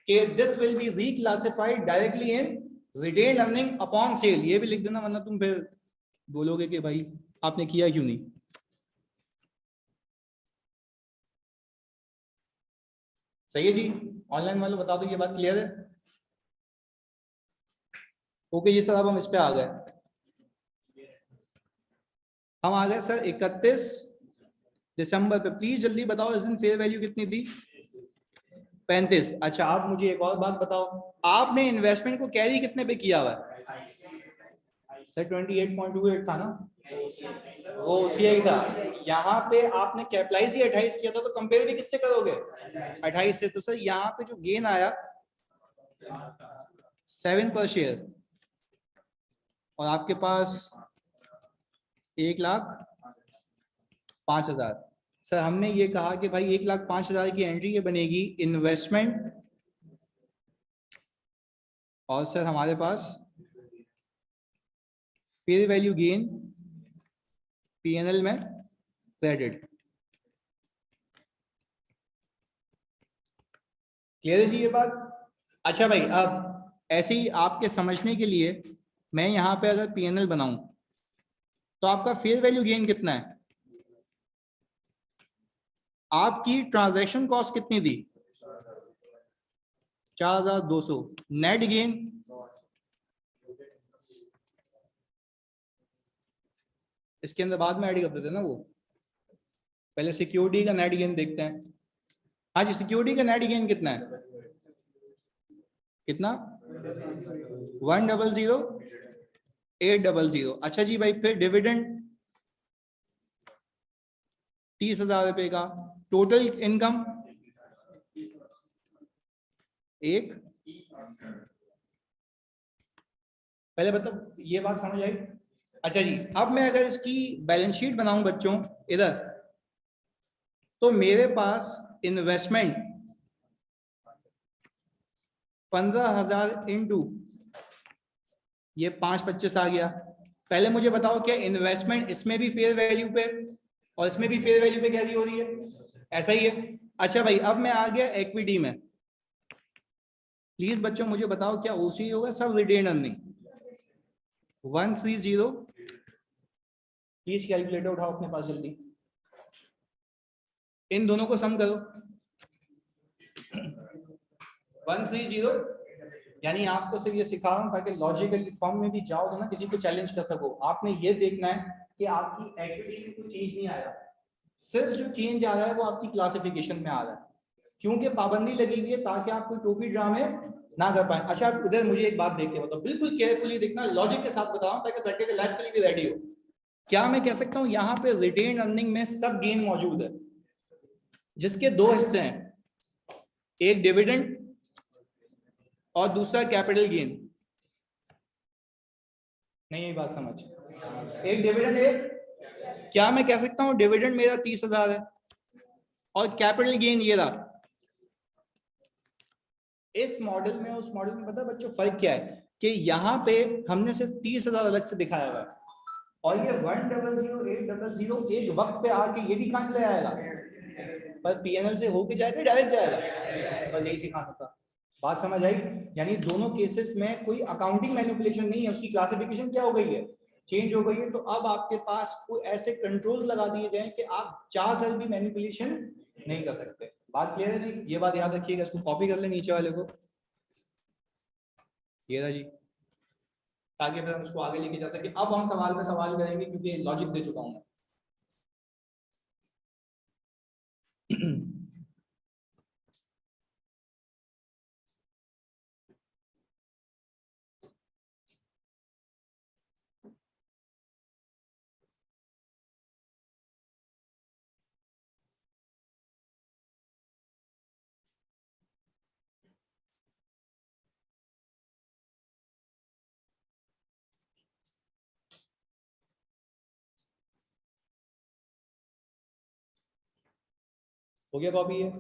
कि this will be reclassified directly in retain earning upon sale. ये भी लिख देना, वरना तुम फिर बोलोगे कि भाई आपने किया क्यों नहीं। सही है जी, ऑनलाइन वालों बता दो ये बात क्लियर है? ओके जी सर, अब हम इस पे आ गए। हम आ गए सर 31 दिसंबर पे। प्लीज जल्दी बताओ इस दिन फेयर वैल्यू कितनी थी? 35। अच्छा, आप मुझे एक और बात बताओ, आपने इन्वेस्टमेंट को कैरी कितने पे किया हुआ है? सर 28.28 था ना, वो ओसीआई था। यहाँ पे आपने कैपिटलाइज ही 28 किया था, तो कंपेयर भी किससे करोगे? 28 से। तो सर यहाँ पे जो गेन आया 7 पर शेयर, और आपके पास 1,05,000। सर हमने ये कहा कि भाई 1,05,000 की एंट्री ये बनेगी इन्वेस्टमेंट, और सर हमारे पास फेयर वैल्यू गेन पीएनएल में क्रेडिट। क्लियर है जी ये बात? अच्छा भाई, अब ऐसे ही आपके समझने के लिए मैं यहां पे अगर पीएनएल बनाऊं तो आपका फेयर वैल्यू गेन कितना है? आपकी ट्रांजैक्शन कॉस्ट कितनी थी? 4,200। नेट गेन इसके अंदर बाद में ऐड कर देते ना वो, पहले सिक्योरिटी का नेट गेन देखते हैं। हाँ जी, सिक्योरिटी का नेट गेन कितना है? कितना? 100,800। अच्छा जी भाई, फिर डिविडेंड 30,000 रुपए का। टोटल इनकम एक। पहले बताओ ये बात समझ आई? अच्छा जी, अब मैं अगर इसकी बैलेंस शीट बनाऊं बच्चों इधर, तो मेरे पास इन्वेस्टमेंट 15,000 इंटू ये 5,25 आ गया। पहले मुझे बताओ क्या इन्वेस्टमेंट इसमें भी फेयर वैल्यू पे और इसमें भी फेयर वैल्यू पे कैरी हो रही है? ऐसा ही है। अच्छा भाई, अब मैं आ गया इक्विटी में। प्लीज बच्चों मुझे बताओ क्या ओसी होगा, सब रिटेन अर्निंग 130। प्लीज कैलकुलेटर उठाओ अपने पास जल्दी, इन दोनों को सम करो। 130, यानी आपको सिर्फ ये सिखा रहा हूं ताकि लॉजिकल फॉर्म में भी जाओ तो ना किसी को चैलेंज कर सको। आपने ये देखना है कि आपकी एक्टिविटी में कोई चेंज नहीं आया, सिर्फ जो चेंज आ रहा है वो आपकी क्लासिफिकेशन में आ रहा है, क्योंकि पाबंदी लगी हुई है ताकि आप कोई टोपी ड्रामे ना कर पाए। अच्छा आप उधर मुझे एक बात देख के बताओ, बिल्कुल केयरफुली देखना, लॉजिक के साथ बताओ ताकि बैठे के लाइफ के लिए भी रेडी हो। क्या मैं कह सकता हूं यहाँ पे रिटेन अर्निंग में सब गेन मौजूद है, जिसके दो हिस्से हैं, एक डिविडेंड और दूसरा कैपिटल गेन। नहीं ये बात समझ, एक डिविडेंड एक, क्या मैं कह सकता हूं डिविडेंड मेरा 30,000 है और कैपिटल गेन ये रहा। इस मॉडल में उस मॉडल में पता है बच्चों फर्क क्या है, कि यहाँ पे हमने सिर्फ 30,000 अलग से दिखाया हुआ है, और ये 100,800 एक वक्त पे आके ये भी कहां से ले आएगा, पर पीएनएल से होके जाएगा डायरेक्ट जाएगा, बस यही सिखाना था। बात समझ आई? यानी दोनों केसेस में कोई अकाउंटिंग मैनिपुलेशन नहीं है, उसकी क्लासिफिकेशन क्या हो गई है, चेंज हो गई है। तो अब आपके पास कोई ऐसे कंट्रोल लगा दिए गए कि आप चाह कर भी मैनिपुलेशन नहीं कर सकते। बात क्लियर है जी? ये बात याद रखिएगा, इसको कॉपी कर ले नीचे वाले को, ये रहा जी, ताकि फिर हम उसको आगे लेके जा सके। अब हम सवाल पे सवाल करेंगे क्योंकि लॉजिक दे चुका हूं मैं। हो गया कॉपी है?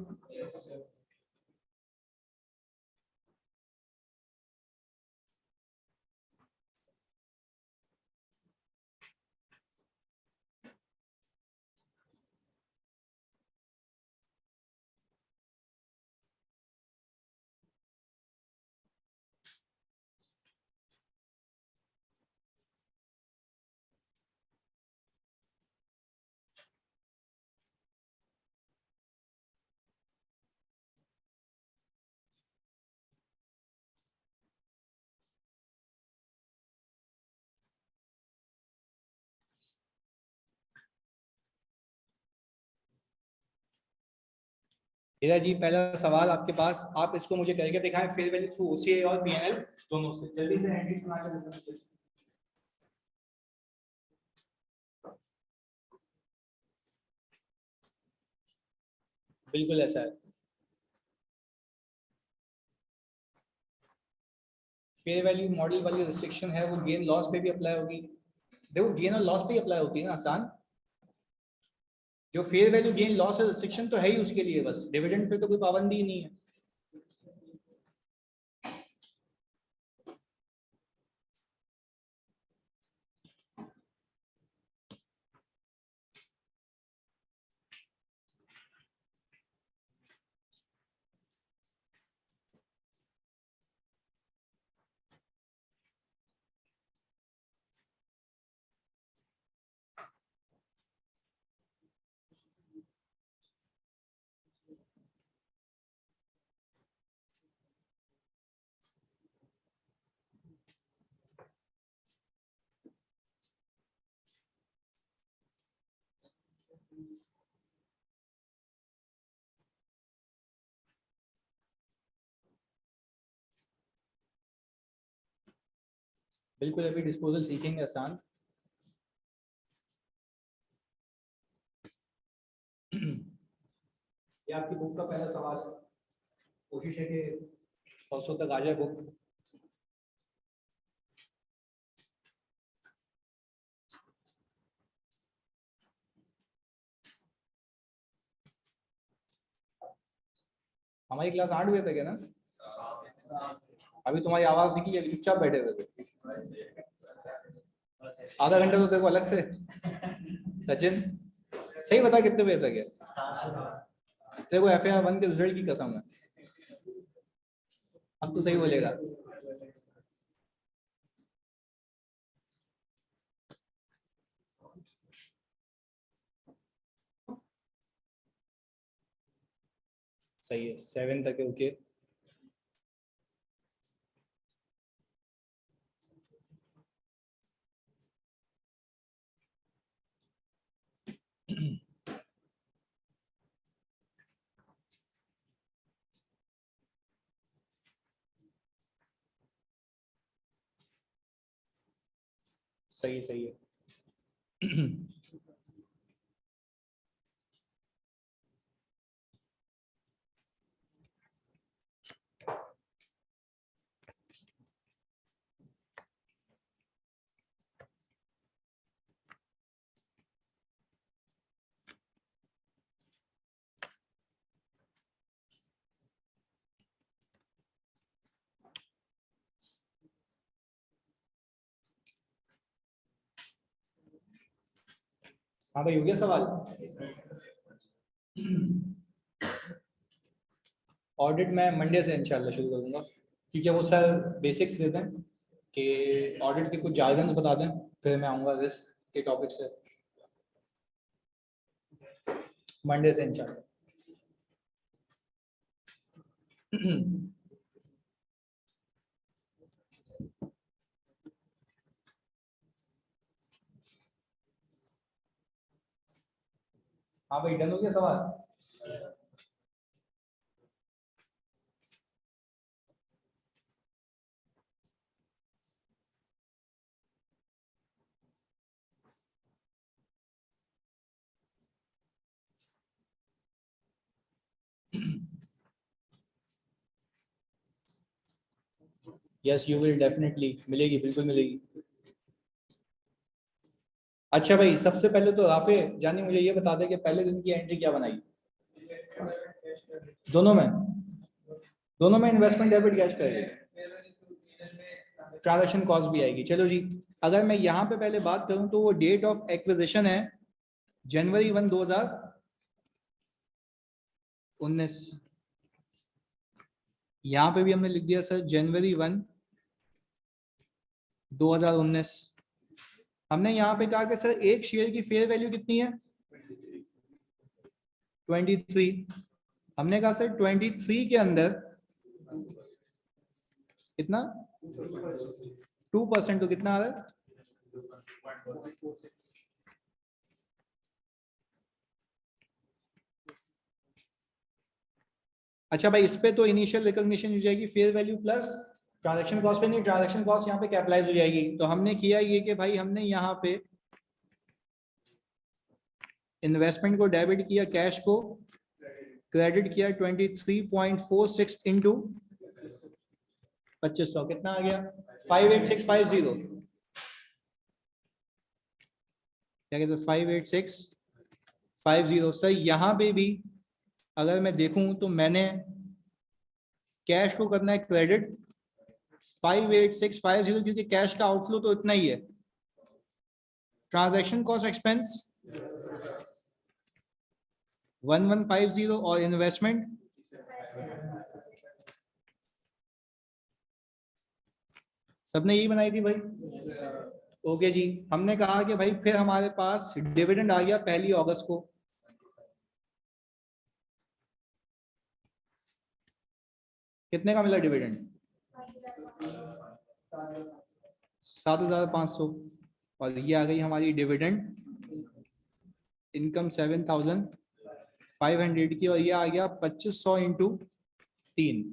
हीरा जी पहला सवाल आपके पास, आप इसको मुझे करके दिखाएं फेयर वैल्यू थ्रू ओसीए और पीएनएल दोनों से। जल्दी से हैंडलिंग सुना के बताइए। बिल्कुल ऐसा है, फेयर वैल्यू मॉडल वाली रिस्ट्रिक्शन है वो गेन लॉस पे भी अप्लाई होगी। देखो गेन और लॉस पे ही अप्लाई होती है ना आसान, जो फेयर वैल्यू गेन लॉस है रिस्ट्रिक्शन तो है ही उसके लिए, बस डिविडेंड पे तो कोई पाबंदी ही नहीं है। बिल्कुल अभी डिस्पोजल सीखेंगे आसान। ये आपकी बुक का पहला सवाल है, कोशिश है कि परसों तक आ जाए बुक। हमारी क्लास 8 बजे तक है ना? अभी तुम्हारी आवाज निकली, अभी चुपचाप बैठे हुए थे। आधा घंटा तो देखो अलग से। सचिन सही बता कितने बजे तक है? तेरे को FAR1 के रिजल्ट की कसम है, अब तो सही बोलेगा। सही है, 7 तक है, ओके। सही सही है। हाँ भाई, हो गया सवाल। ऑडिट मैं मंडे से इंशाल्लाह शुरू करूंगा, क्योंकि वो सर बेसिक्स देते हैं कि ऑडिट के कुछ जार्गन्स बता दें, फिर मैं आऊँगा रिस्क के टॉपिक से मंडे से इंशाल्लाह। हाँ भाई, डन हो गया सवाल। यस यू विल डेफिनेटली, मिलेगी, बिल्कुल मिलेगी। अच्छा भाई, सबसे पहले तो राफे जानी मुझे ये बता दे कि पहले दिन की एंट्री क्या बनाई। दोनों में, दोनों में इन्वेस्टमेंट डेबिट कैश करेगी, ट्रांजैक्शन कॉस्ट भी आएगी। चलो जी, अगर मैं यहाँ पे पहले बात करूं तो वो डेट ऑफ एक्विजिशन है जनवरी 1 2019। यहाँ पे भी हमने लिख दिया सर जनवरी 1 2019। हमने यहाँ पे कहा कि सर एक शेयर की फेयर वैल्यू कितनी है 23। हमने कहा सर 23 के अंदर कितना 2% तो कितना आ रहा है। अच्छा भाई, इस पे तो इनिशियल रिकॉग्निशन हो जाएगी fair value plus transaction cost पे नहीं, ट्रांजैक्शन कॉस्ट यहाँ पे कैपिटलाइज हो जाएगी। तो हमने किया ये कि भाई हमने यहाँ पे इन्वेस्टमेंट को डेबिट किया, कैश को क्रेडिट किया 23.46 इंटू 2500, कितना आ गया 58650। क्या कहते हैं 58650। सर यहाँ पे भी अगर मैं देखूं तो मैंने कैश को करना है क्रेडिट 58650, क्योंकि कैश का आउटफ्लो तो इतना ही है। ट्रांजैक्शन कॉस्ट एक्सपेंस 1150 और इन्वेस्टमेंट सबने यही बनाई थी भाई। ओके जी, हमने कहा कि भाई फिर हमारे पास डिविडेंड आ गया 1 अगस्त को। कितने का मिला डिविडेंड 7500। और ये आ गई हमारी डिविडेंड इनकम 7500 की, और ये आ गया 2500 इंटू 3।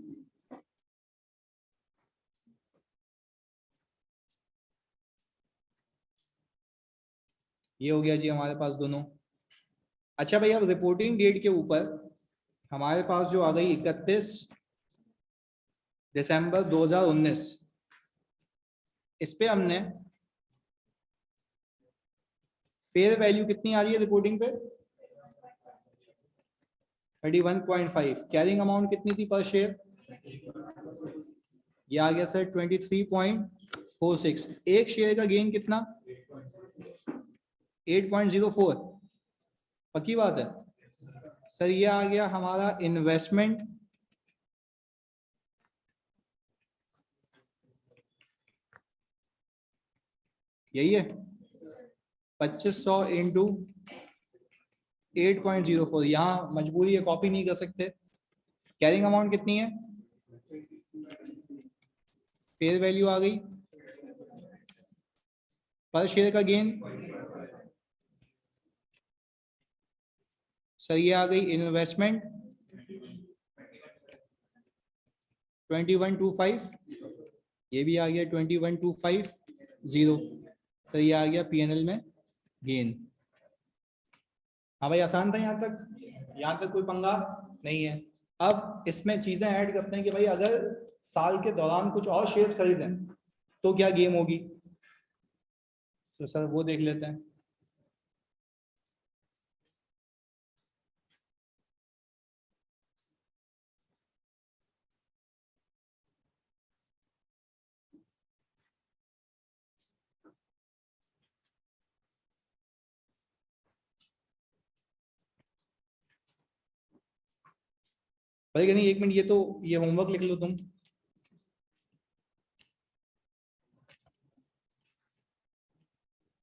ये हो गया जी हमारे पास दोनों। अच्छा भाई, अब रिपोर्टिंग डेट के ऊपर हमारे पास जो आ गई 31 दिसंबर 2019, इस पे हमने फेयर वैल्यू कितनी आ रही है रिपोर्टिंग पे 31.5। कैरिंग अमाउंट कितनी थी पर शेयर, ये आ गया सर 23.46। एक शेयर का गेन कितना 8.04। पक्की बात है, सर ये आ गया हमारा इन्वेस्टमेंट, यही है 2500 इंटू 8.04। यहाँ मजबूरी है, कॉपी नहीं कर सकते। कैरिंग अमाउंट कितनी है, फेयर वैल्यू आ गई, पर शेयर का गेन सर ये आ गई इन्वेस्टमेंट 2125, ये भी आ गया 21,250। सर ये आ गया पीएनएल में गेन। हाँ भाई आसान था यहाँ तक कोई पंगा नहीं है। अब इसमें चीजें ऐड करते हैं कि भाई अगर साल के दौरान कुछ और शेयर्स खरीदें तो क्या गेम होगी, तो सर वो देख लेते हैं। भाई नहीं, एक मिनट, ये होमवर्क लिख लो तुम।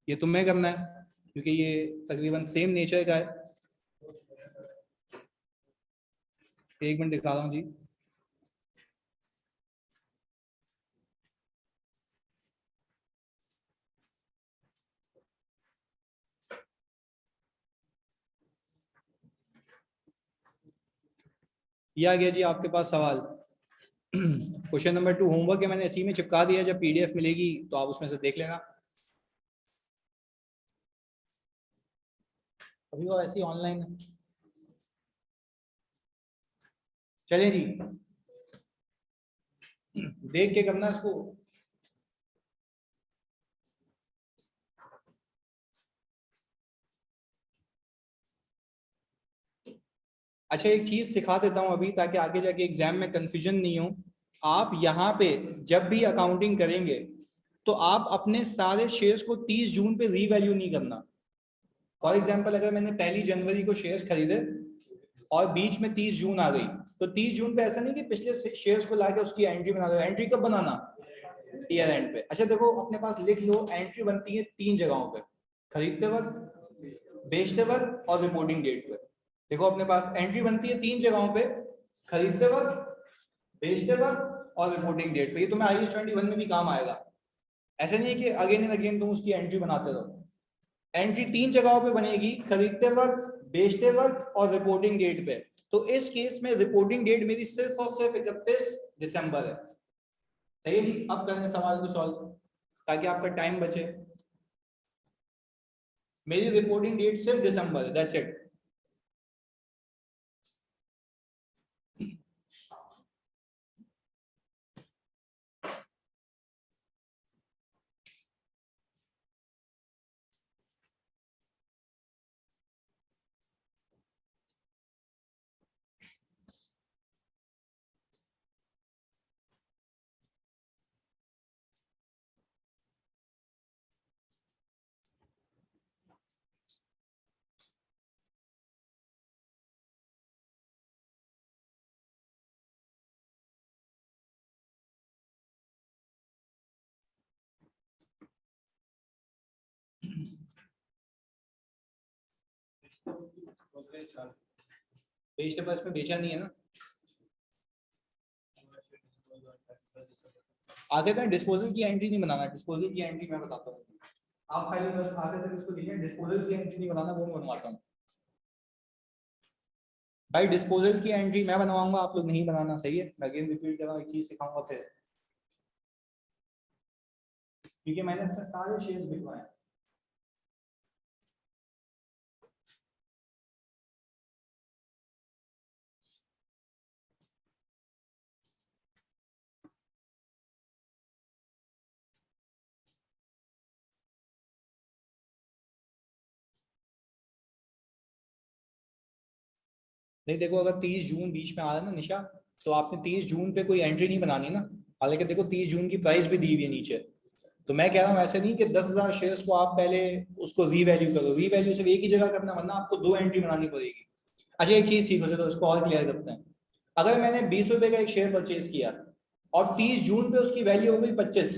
ये तुम्हें करना है क्योंकि ये तकरीबन सेम नेचर का है। एक मिनट दिखा रहा हूँ जी। ये आ गया जी आपके पास सवाल। क्वेश्चन नंबर 2 होमवर्क है, मैंने इसी में चिपका दिया, जब पीडीएफ मिलेगी तो आप उसमें से देख लेना। अभी वो ऐसे ही ऑनलाइन है। चलें जी, देख के करना इसको। अच्छा एक चीज सिखा देता हूं अभी, ताकि आगे जाके एग्जाम में कंफ्यूजन नहीं हो। आप यहाँ पे जब भी अकाउंटिंग करेंगे तो आप अपने सारे शेयर्स को 30 जून पे रीवैल्यू नहीं करना। फॉर एग्जाम्पल अगर मैंने 1 जनवरी को शेयर्स खरीदे और बीच में 30 जून आ गई, तो 30 जून पे ऐसा नहीं कि पिछले शेयर्स को लाके उसकी एंट्री बना दो। एंट्री कब बनाना, ईयर एंड पे। अच्छा देखो अपने पास लिख लो, एंट्री बनती है 3 जगहों पे, खरीदते वक्त, बेचते वक्त और रिपोर्टिंग डेट पे। देखो अपने पास एंट्री बनती है 3 जगहों पे, खरीदते वक्त, बेचते वक्त और रिपोर्टिंग डेट पे। ये तुम्हें IAS 21 में भी काम आएगा। ऐसे नहीं है कि अगेन एंड अगेन तुम उसकी एंट्री बनाते रहो। एंट्री 3 जगहों पे बनेगी, खरीदते वक्त, बेचते वक्त और रिपोर्टिंग डेट पे। तो इस केस में रिपोर्टिंग डेट मेरी सिर्फ और सिर्फ 31 दिसंबर है। सही है, अब करें सवाल को सॉल्व ताकि आपका टाइम बचे। मेरी रिपोर्टिंग डेट सिर्फ दिसंबर है, दैट्स इट। बेचते बस में बेचा नहीं है ना। आगे तक डिस्पोजल की एंट्री नहीं बनाना, डिस्पोजल की एंट्री मैं बताता हूँ। आप खाली बस आगे तक इसको लिखिए, डिस्पोजल की एंट्री नहीं बनाना, वो मैं बनवाता हूँ। भाई डिस्पोजल की एंट्री मैं बनवाऊंगा, आप लोग नहीं बनाना, सही है। मैं अगेन रिपीट कर रहा हूँ, एक चीज सिखाऊंगा फिर, क्योंकि मैंने इसमें सारे शेयर्स बिकवाए। नहीं देखो, अगर 30 जून बीच में आ रहा है ना निशा, तो आपने 30 जून पे कोई एंट्री नहीं बनानी ना। हालांकि देखो 30 जून की प्राइस भी दी हुई है नीचे। तो मैं कह रहा हूँ ऐसे नहीं कि 10,000 शेयर्स को आप पहले उसको रीवैल्यू करो, रीवैल्यू सिर्फ एक ही जगह करना, वरना आपको 2 एंट्री बनानी पड़ेगी। अच्छा एक चीज सीखो, तो इसको और क्लियर करते हैं। अगर मैंने 20 रुपए का एक शेयर परचेज किया और 30 जून पे उसकी वैल्यू हो गई 25,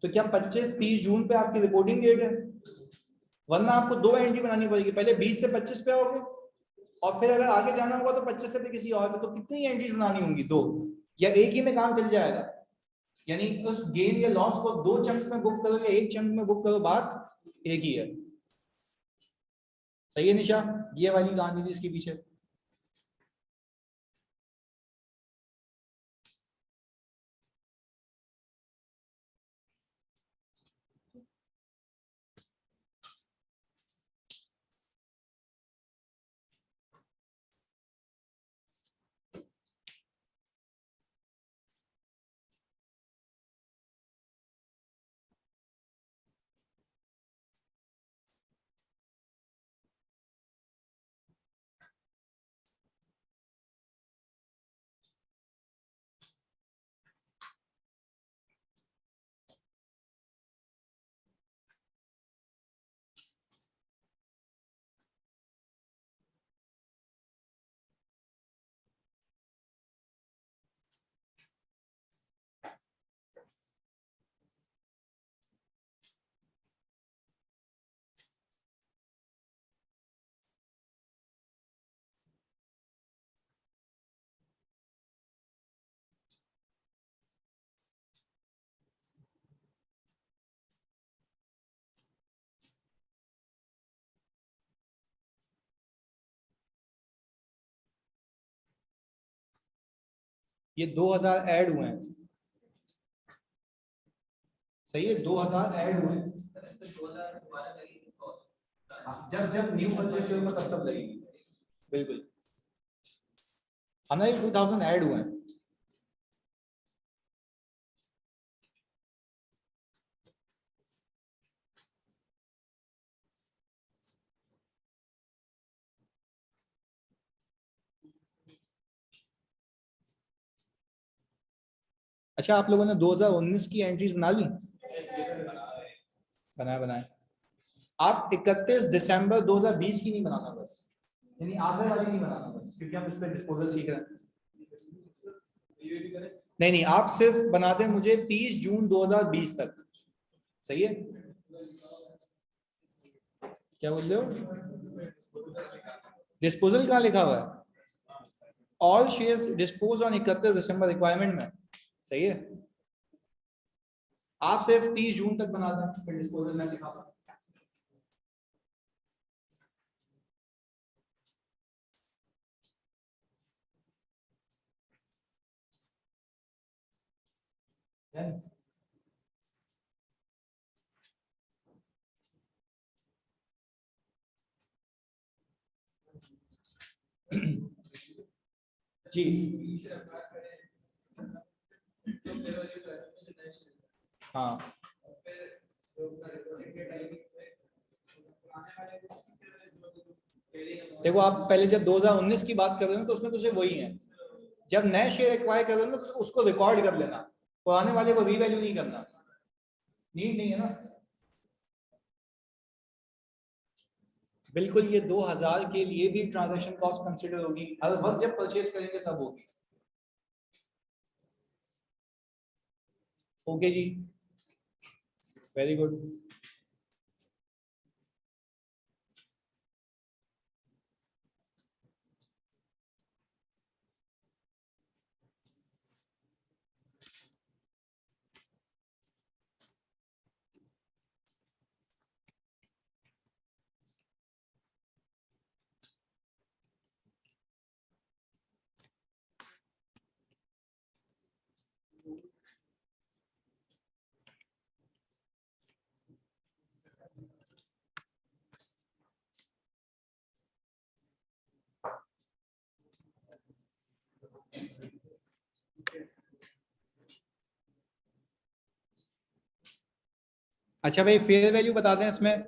तो क्या 25-30 जून पे आपकी रिपोर्टिंग डेट है? वरना आपको दो एंट्री बनानी पड़ेगी, पहले 20 से 25 पे आओगे और फिर अगर आगे जाना होगा तो 25 से भी किसी और पे। तो कितनी एंट्रीज बनानी होंगी? दो, या एक ही में काम चल जाएगा? यानी उस गेन या लॉस को दो चंक्स में बुक करो या एक चंक में बुक करो, बात एक ही है। सही है निशा? ये वाली कहानी थी इसके पीछे। ये 2000 ऐड हुए हैं। सही है, 2000 ऐड हुए हैं। जब जब न्यू परचेज करूंगा तब तब लगेगी। बिल्कुल, हमारे 2000 ऐड हुए हैं। अच्छा, आप लोगों ने 2019 की एंट्रीज बना ली? बनाए बनाए। आप 31 दिसंबर 2020 की नहीं बनाना बस, यानी आगे वाली नहीं बनाना बस, क्योंकि हम उस पर डिस्पोजल सीख रहे हैं। नहीं नहीं, आप सिर्फ बना दें मुझे 30 जून 2020 तक। सही है? क्या बोल रहे हो? डिस्पोजल कहाँ लिखा हुआ है? All shares dispose on 31 December requirement में। सही है, आप सिर्फ 30 जून तक बना दें, फिर डिस्पोजल में लिखा हुआ। जी हाँ, देखो आप पहले जब 2019 की बात कर रहे हो तो उसमें तो सिर्फ वही है। जब नए शेयर एक्वायर कर रहे हो ना तो उसको रिकॉर्ड कर लेना, पुराने वाले को रीवैल्यू नहीं करना, नीड नहीं है ना। बिल्कुल, ये 2000 के लिए भी ट्रांजैक्शन कॉस्ट कंसीडर होगी, हर वक्त जब परचेज करेंगे तब होगी। ओके जी, वेरी गुड। अच्छा भाई, फेयर वैल्यू बता दें इसमें।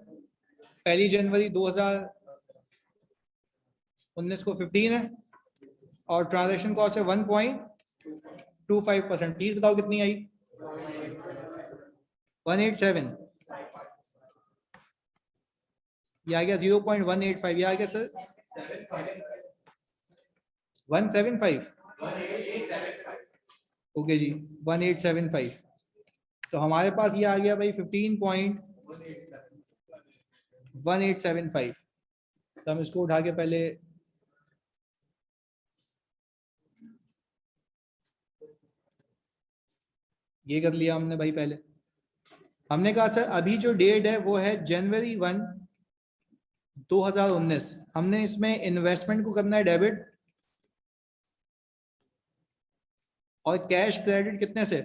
1 जनवरी 2019 को 15 है और ट्रांजैक्शन कॉस्ट है 1.25%। प्लीज बताओ कितनी आई? 187। ये आ गया 0.185। ये आ गया सर 175 ओके जी 1875। तो हमारे पास ये आ गया भाई 15.1875। तो हम इसको उठा के पहले ये कर लिया हमने भाई। पहले हमने कहा सर अभी जो डेट है वो है जनवरी 1 2019। हमने इसमें इन्वेस्टमेंट को करना है डेबिट और कैश क्रेडिट कितने से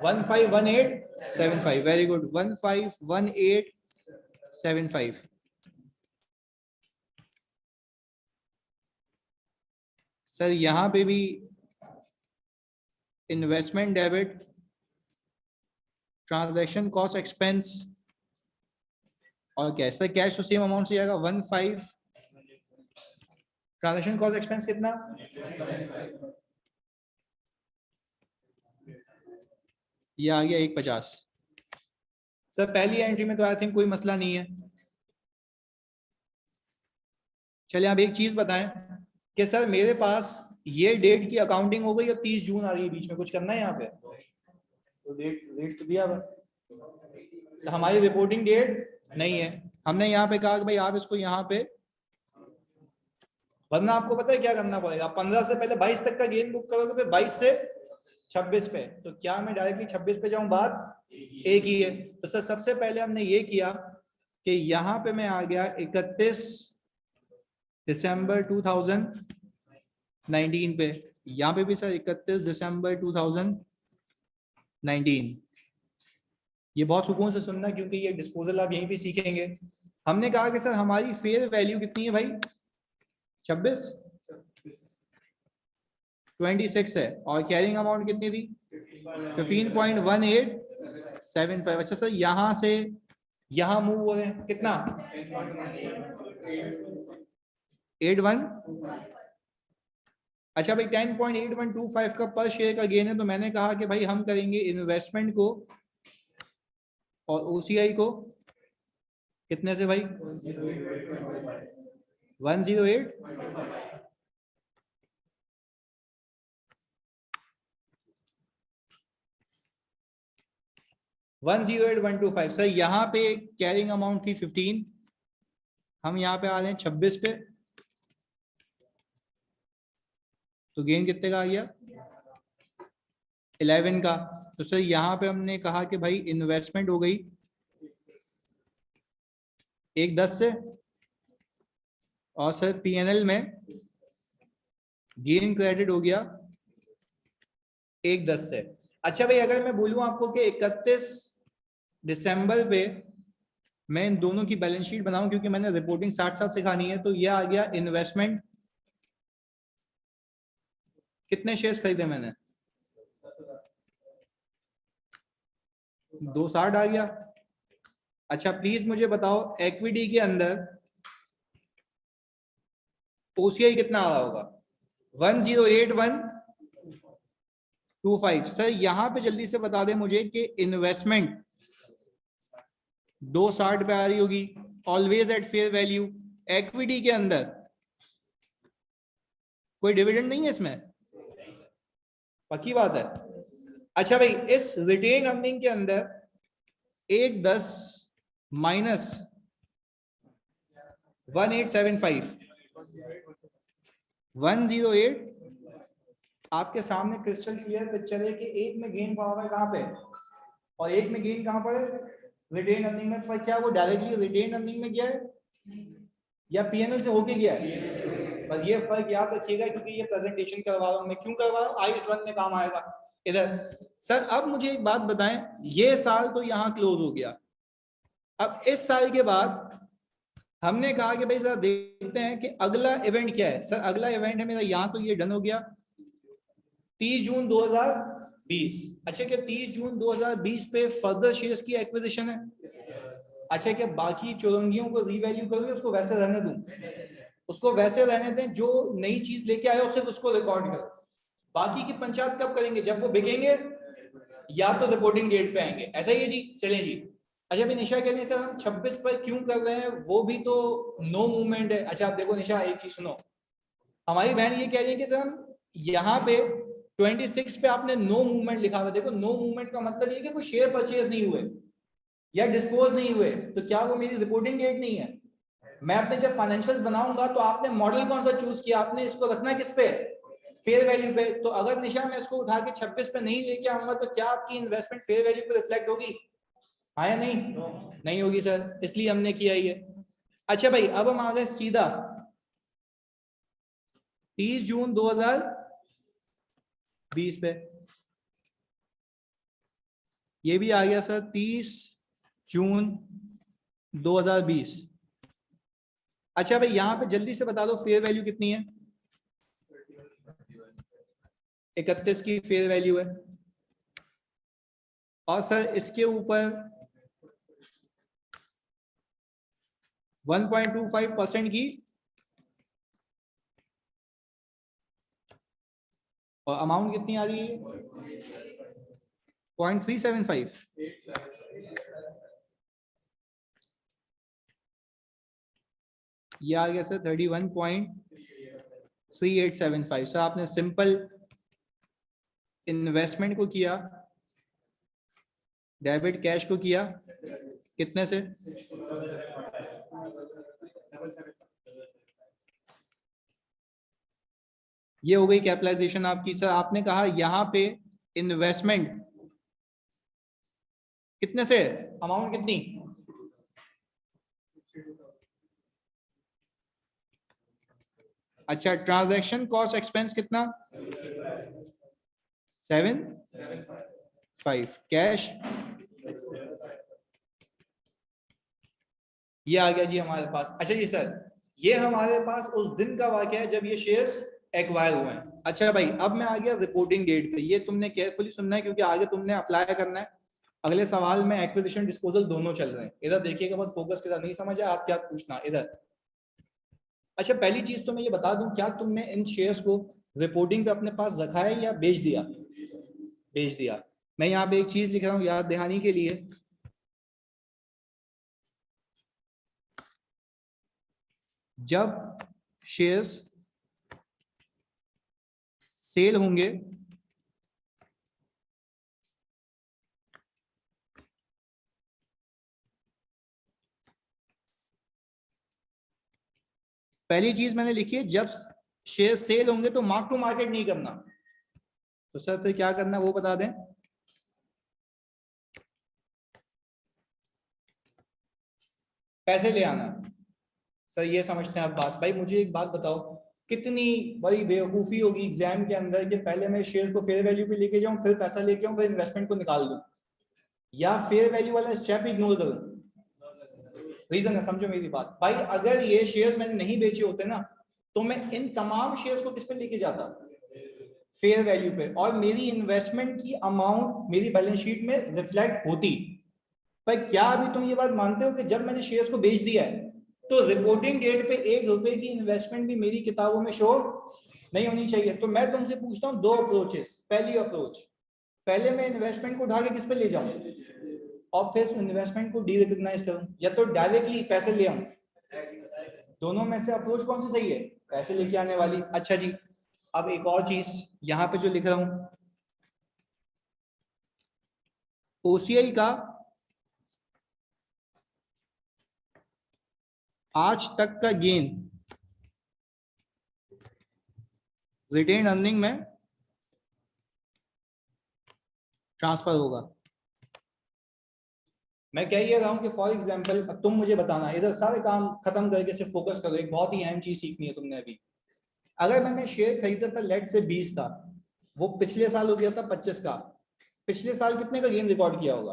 151875। Very good 151875। सर यहां पे भी investment debit transaction cost expense और कैश। सर कैश तो सेम अमाउंट से जाएगा 15। ट्रांजैक्शन कॉस्ट एक्सपेंस कितना ये आ गया 150। सर पहली एंट्री में तो आई थिंक कोई मसला नहीं है। चलिए आप एक चीज बताएं कि सर मेरे पास ये डेट की अकाउंटिंग हो गई और 30 जून आ रही है बीच में, कुछ करना है यहाँ पे? तो डेट तो दिया हुआ तो हमारी रिपोर्टिंग डेट नहीं है। हमने यहाँ पे कहा कि भाई आप इसको यहाँ पे, वरना आपको पता है क्या करना पड़ेगा, 15 से पहले 22 तक का गेन बुक करोगे, फिर 22 से 26 पे। तो क्या मैं डायरेक्टली 26 पे जाऊं? बात एक ही है। तो सर सबसे पहले हमने ये किया कि यहाँ पे मैं आ गया 31 दिसंबर 2019 पे। यहाँ पे भी सर 31 दिसंबर 2019। ये बहुत सुकून से सुनना क्योंकि ये डिस्पोजल आप यहीं पे सीखेंगे। हमने कहा कि सर हमारी फेयर वैल्यू कितनी है भाई? 26 26 है और कैरिंग अमाउंट कितनी थी? 15.1875। अच्छा सर यहां से यहां मूव हो रहे हैं कितना? 81। अच्छा भाई 10.8125 का पर शेयर का गेन है। तो मैंने कहा कि भाई हम करेंगे इन्वेस्टमेंट को और ओसीआई को कितने से भाई? 108। वन 108,125। सर यहाँ पे कैरिंग अमाउंट थी 15, हम यहाँ पे आ रहे हैं 26 पे, तो गेन कितने का आ गया? 11 का। तो सर यहाँ पे हमने कहा कि भाई इन्वेस्टमेंट हो गई 110 से और सर पीएनएल में गेन क्रेडिट हो गया 110 से। अच्छा भाई अगर मैं बोलूं आपको कि 31 दिसंबर पे मैं इन दोनों की बैलेंस शीट बनाऊं, क्योंकि मैंने रिपोर्टिंग साथ साथ सिखानी है, तो ये आ गया इन्वेस्टमेंट कितने शेयर्स खरीदे मैंने? 260 आ गया। अच्छा प्लीज मुझे बताओ इक्विटी के अंदर ओसीआई कितना आ रहा होगा? 108,125। सर यहां पे जल्दी से बता दें मुझे कि इन्वेस्टमेंट 260 पे आ रही होगी always at fair value. Equity के अंदर कोई डिविडेंड नहीं है इसमें, पक्की बात है? अच्छा भाई इस रिटेन अर्निंग के अंदर 110 माइनस 1875 108। आपके सामने क्रिस्टल क्लियर पिक्चर है कि एक में गेन पड़ा हुआ है कहां पे और एक में गेन कहां पर है? रिटेन अर्निंग में। फर्क क्या वो डायरेक्टली रिटेन अर्निंग में गया है या पीएनएल से होके गया है? बस ये फर्क याद रखिएगा क्योंकि ये प्रेजेंटेशन करवा रहा हूं मैं। क्यों करवा रहा हूं? आईएस 1 में काम आएगा इधर। सर अब मुझे एक बात बताएं, ये साल तो यहां क्लोज हो गया, अब इस साल के बाद हमने कहा कि भाई सर देखते हैं कि अगला इवेंट क्या है। सर अगला इवेंट है मेरा यहां, तो ये डन हो गया 30 जून 2020। अच्छा क्या 30 जून 2020 पे फर्दर शेयर्स की एक्विजिशन है? अच्छा क्या बाकी चौरंगियों को रीवैल्यू करोगे? उसको वैसे रहने दूं? उसको वैसे रहने दें, जो नई चीज लेके आए हो सिर्फ उसको रिकॉर्ड करो। बाकी की पंचायत कब करेंगे? जब वो बिकेंगे या तो रिपोर्टिंग डेट पे आएंगे। ऐसा ही है जी। चलें जी। अच्छा भाई निशा कह रही है सर हम 26 पर क्यों कर रहे हैं? वो भी तो नो मूवमेंट है। अच्छा आप देखो निशा एक चीज सुनो, हमारी बहन ये कह रही है कि सर हम यहाँ पे 26 पे आपने नो मूवमेंट लिखा हुआ। देखो नो मूवमेंट का मतलब ये कि कोई शेयर परचेज नहीं हुए या डिस्पोज नहीं हुए, तो क्या वो मेरी रिपोर्टिंग डेट नहीं है? मैं अपने जब फाइनेंशियल्स बनाऊंगा तो आपने मॉडल कौन सा चूज किया, आपने इसको रखना किस पे, फेयर वैल्यू पे। तो अगर निशा मैं इसको उठा के 26 पे नहीं लेके आऊंगा तो क्या आपकी इन्वेस्टमेंट फेयर वैल्यू पे रिफ्लेक्ट होगी? हाँ या नहीं? नहीं होगी सर, इसलिए हमने किया ये। अच्छा भाई, अब हम आ गए सीधा 30 जून 2020 पे। ये भी आ गया सर 30 जून 2020। अच्छा भाई, यहां पे जल्दी से बता दो फेयर वैल्यू कितनी है? 31 की फेयर वैल्यू है। और सर इसके ऊपर 1.25% की, और अमाउंट कितनी आ रही है? 0.375। ये आ गया सर 31.3875। सर आपने सिंपल इन्वेस्टमेंट को किया, डेबिट कैश को किया, कितने से? ये हो गई कैपिटलाइजेशन आपकी। सर आपने कहा यहां पे इन्वेस्टमेंट कितने से, अमाउंट कितनी? अच्छा, ट्रांजैक्शन कॉस्ट एक्सपेंस कितना? 7.5। कैश ये आ गया जी हमारे पास। अच्छा जी सर, ये हमारे पास उस दिन का वाकया है जब ये शेयर्स एक्वायर हुए हैं। अच्छा भाई, अब मैं आ गया रिपोर्टिंग डेट पे। ये तुमने केयरफुली सुनना है क्योंकि आगे तुमने अप्लाई करना है। अगले सवाल में एक्विजिशन डिस्पोजल दोनों चल रहे हैं। इधर देखिएगा, बहुत फोकस के साथ। नहीं समझ आया आप क्या पूछना इधर? अच्छा, पहली चीज तो मैं ये बता दूं, क्या तुमने इन शेयर्स को रिपोर्टिंग पे अपने पास रखा है या बेच दिया? बेच दिया। मैं यहाँ पे एक चीज लिख रहा हूँ याद दहानी के लिए। जब शेयर्स सेल होंगे पहली चीज मैंने लिखी है, जब शेयर सेल होंगे तो मार्क टू मार्केट नहीं करना। तो सर फिर क्या करना है वो बता दें। पैसे ले आना। सर ये समझते हैं आप बात। भाई मुझे एक बात बताओ, कितनी बड़ी बेवकूफी होगी एग्जाम के अंदर कि पहले मैं शेयर को फेयर वैल्यू पे लेके जाऊं, फिर पैसा लेके आऊं, फिर इन्वेस्टमेंट को निकाल दूं, या फेयर वैल्यू वाला स्टेप इग्नोर करूं। रीजन है, समझो मेरी बात। भाई अगर ये शेयर्स मैंने नहीं बेचे होते ना, तो मैं इन तमाम शेयर्स को किस पे लेके जाता? फेयर वैल्यू पे, और मेरी इन्वेस्टमेंट की अमाउंट मेरी बैलेंस शीट में रिफ्लेक्ट होती। पर क्या अभी तुम ये बात मानते हो कि जब मैंने शेयर्स को बेच दिया है तो रिपोर्टिंग डेट पे 1 रुपए की इन्वेस्टमेंट भी मेरी किताबों में शो नहीं होनी चाहिए? तो मैं तुमसे पूछता हूँ दो अप्रोचेस। पहली अप्रोच, पहले मैं इन्वेस्टमेंट को उठा के किस पे ले जाऊं और फिर इन्वेस्टमेंट को डी रिकॉग्नाइज करूं, या तो डायरेक्टली पैसे ले आऊं। दोनों में से अप्रोच कौन सी सही है? पैसे लेके आने वाली। अच्छा जी, अब एक और चीज यहां पे जो लिख रहा हूं, ओसीआई का आज तक का गेन रिटेन अर्निंग में ट्रांसफर होगा। मैं कह ये रहा हूं कि फॉर एग्जांपल अब तुम मुझे बताना, इधर सारे काम खत्म करके सिर्फ फोकस करो, एक बहुत ही अहम चीज सीखनी है तुमने अभी। अगर मैंने शेयर खरीदा था लेट से 20 का, वो पिछले साल हो गया था 25 का, पिछले साल कितने का गेन रिकॉर्ड किया होगा?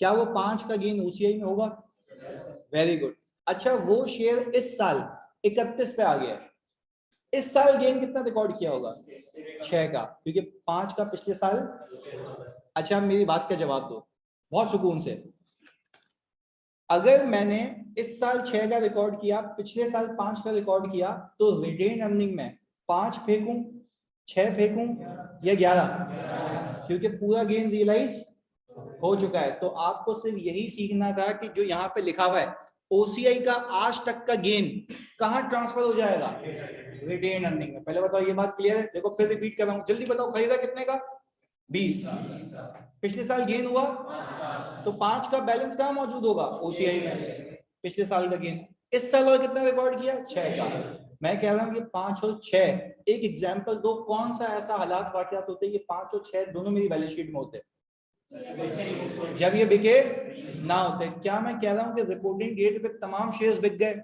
क्या वो 5 का गेन ओसीआई में होगा? Very good. अच्छा, वो शेयर इस साल 31 पे आ गया, इस साल गेन कितना रिकॉर्ड किया होगा? 6 का, क्योंकि 5 का पिछले साल। अच्छा, मेरी बात का जवाब दो बहुत सुकून से। अगर मैंने इस साल 6 का रिकॉर्ड किया, पिछले साल 5 का रिकॉर्ड किया, तो रिटेन अर्निंग में 5 फेंकूं, 6 फेंकूं या 11? क्योंकि पूरा गेन रियलाइज हो चुका है। तो आपको सिर्फ यही सीखना था कि जो यहाँ पे लिखा हुआ है ओसीआई का आज तक का गेन कहां ट्रांसफर हो जाएगा? रिटेन अर्निंग में। पहले बताओ ये बात क्लियर है? देखो फिर रिपीट कर रहा हूं, जल्दी बताओ, खरीदा कितने का? 20। पिछले साल गेन हुआ तो 5 का बैलेंस कहां मौजूद होगा? ओसीआई में, पिछले साल का गेन। इस साल और कितना रिकॉर्ड किया? 6 का। मैं कह रहा हूं कि 5 और 6, एक एग्जांपल दो, कौन सा ऐसा हालात वाकयात होते हैं कि 5 और 6 दोनों मेरी बैलेंस शीट में होते हैं जब ये बिके ना होते? क्या मैं कह रहा हूं कि रिपोर्टिंग डेट पे तमाम शेयर्स बिक गए,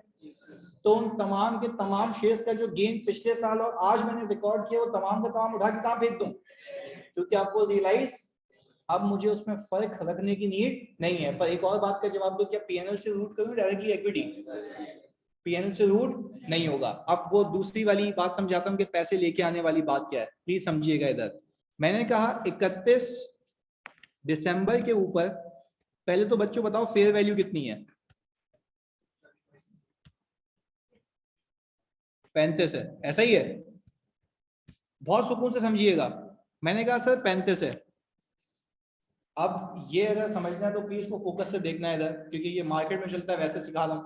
तो उन तमाम के तमाम शेयर्स का जो गेन पिछले साल और आज मैंने रिकॉर्ड किया वो तमाम का तमाम उठा के कहां फेंक दूं? क्योंकि आपको रियलाइज अब मुझे उसमें फर्क रखने की नीड नहीं है। पर एक और बात का जवाब दो, क्या पीएनएल से रूट करूं डायरेक्टली इक्विटी? पीएनएल से रूट नहीं होगा। अब वो दूसरी वाली बात समझाता हूं कि पैसे लेके आने वाली बात क्या है, प्लीज समझिएगा इधर। मैंने कहा 31 दिसंबर के ऊपर, पहले तो बच्चों बताओ फेयर वैल्यू कितनी है? 35 है, ऐसा ही है? बहुत सुकून से समझिएगा। मैंने कहा सर 35 है। अब ये अगर समझना है तो प्लीज को फोकस से देखना है इधर, क्योंकि ये मार्केट में चलता है वैसे सिखा रहा हूं।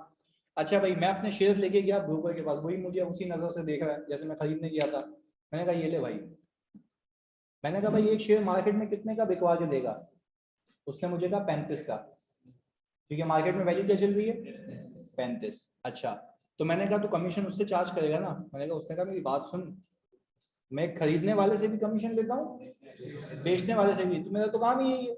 अच्छा भाई, मैं अपने शेयर्स लेके गया ब्रोकर के पास, वही मुझे उसी नजर से देख रहा है जैसे मैं खरीदने गया था। मैंने कहा ये ले भाई। मैंने कहा भाई एक शेयर मार्केट में कितने का बिकवा के देगा? उसने मुझे कहा 35 का, क्योंकि मार्केट में वैल्यू क्या चल रही है? 35। अच्छा, तो मैंने कहा तो कमीशन उससे चार्ज करेगा ना? मैंने कहा, उसने कहा मेरी बात सुन, मैं खरीदने वाले से भी कमीशन लेता हूँ, बेचने वाले से भी, तो मेरा तो काम ही यही है।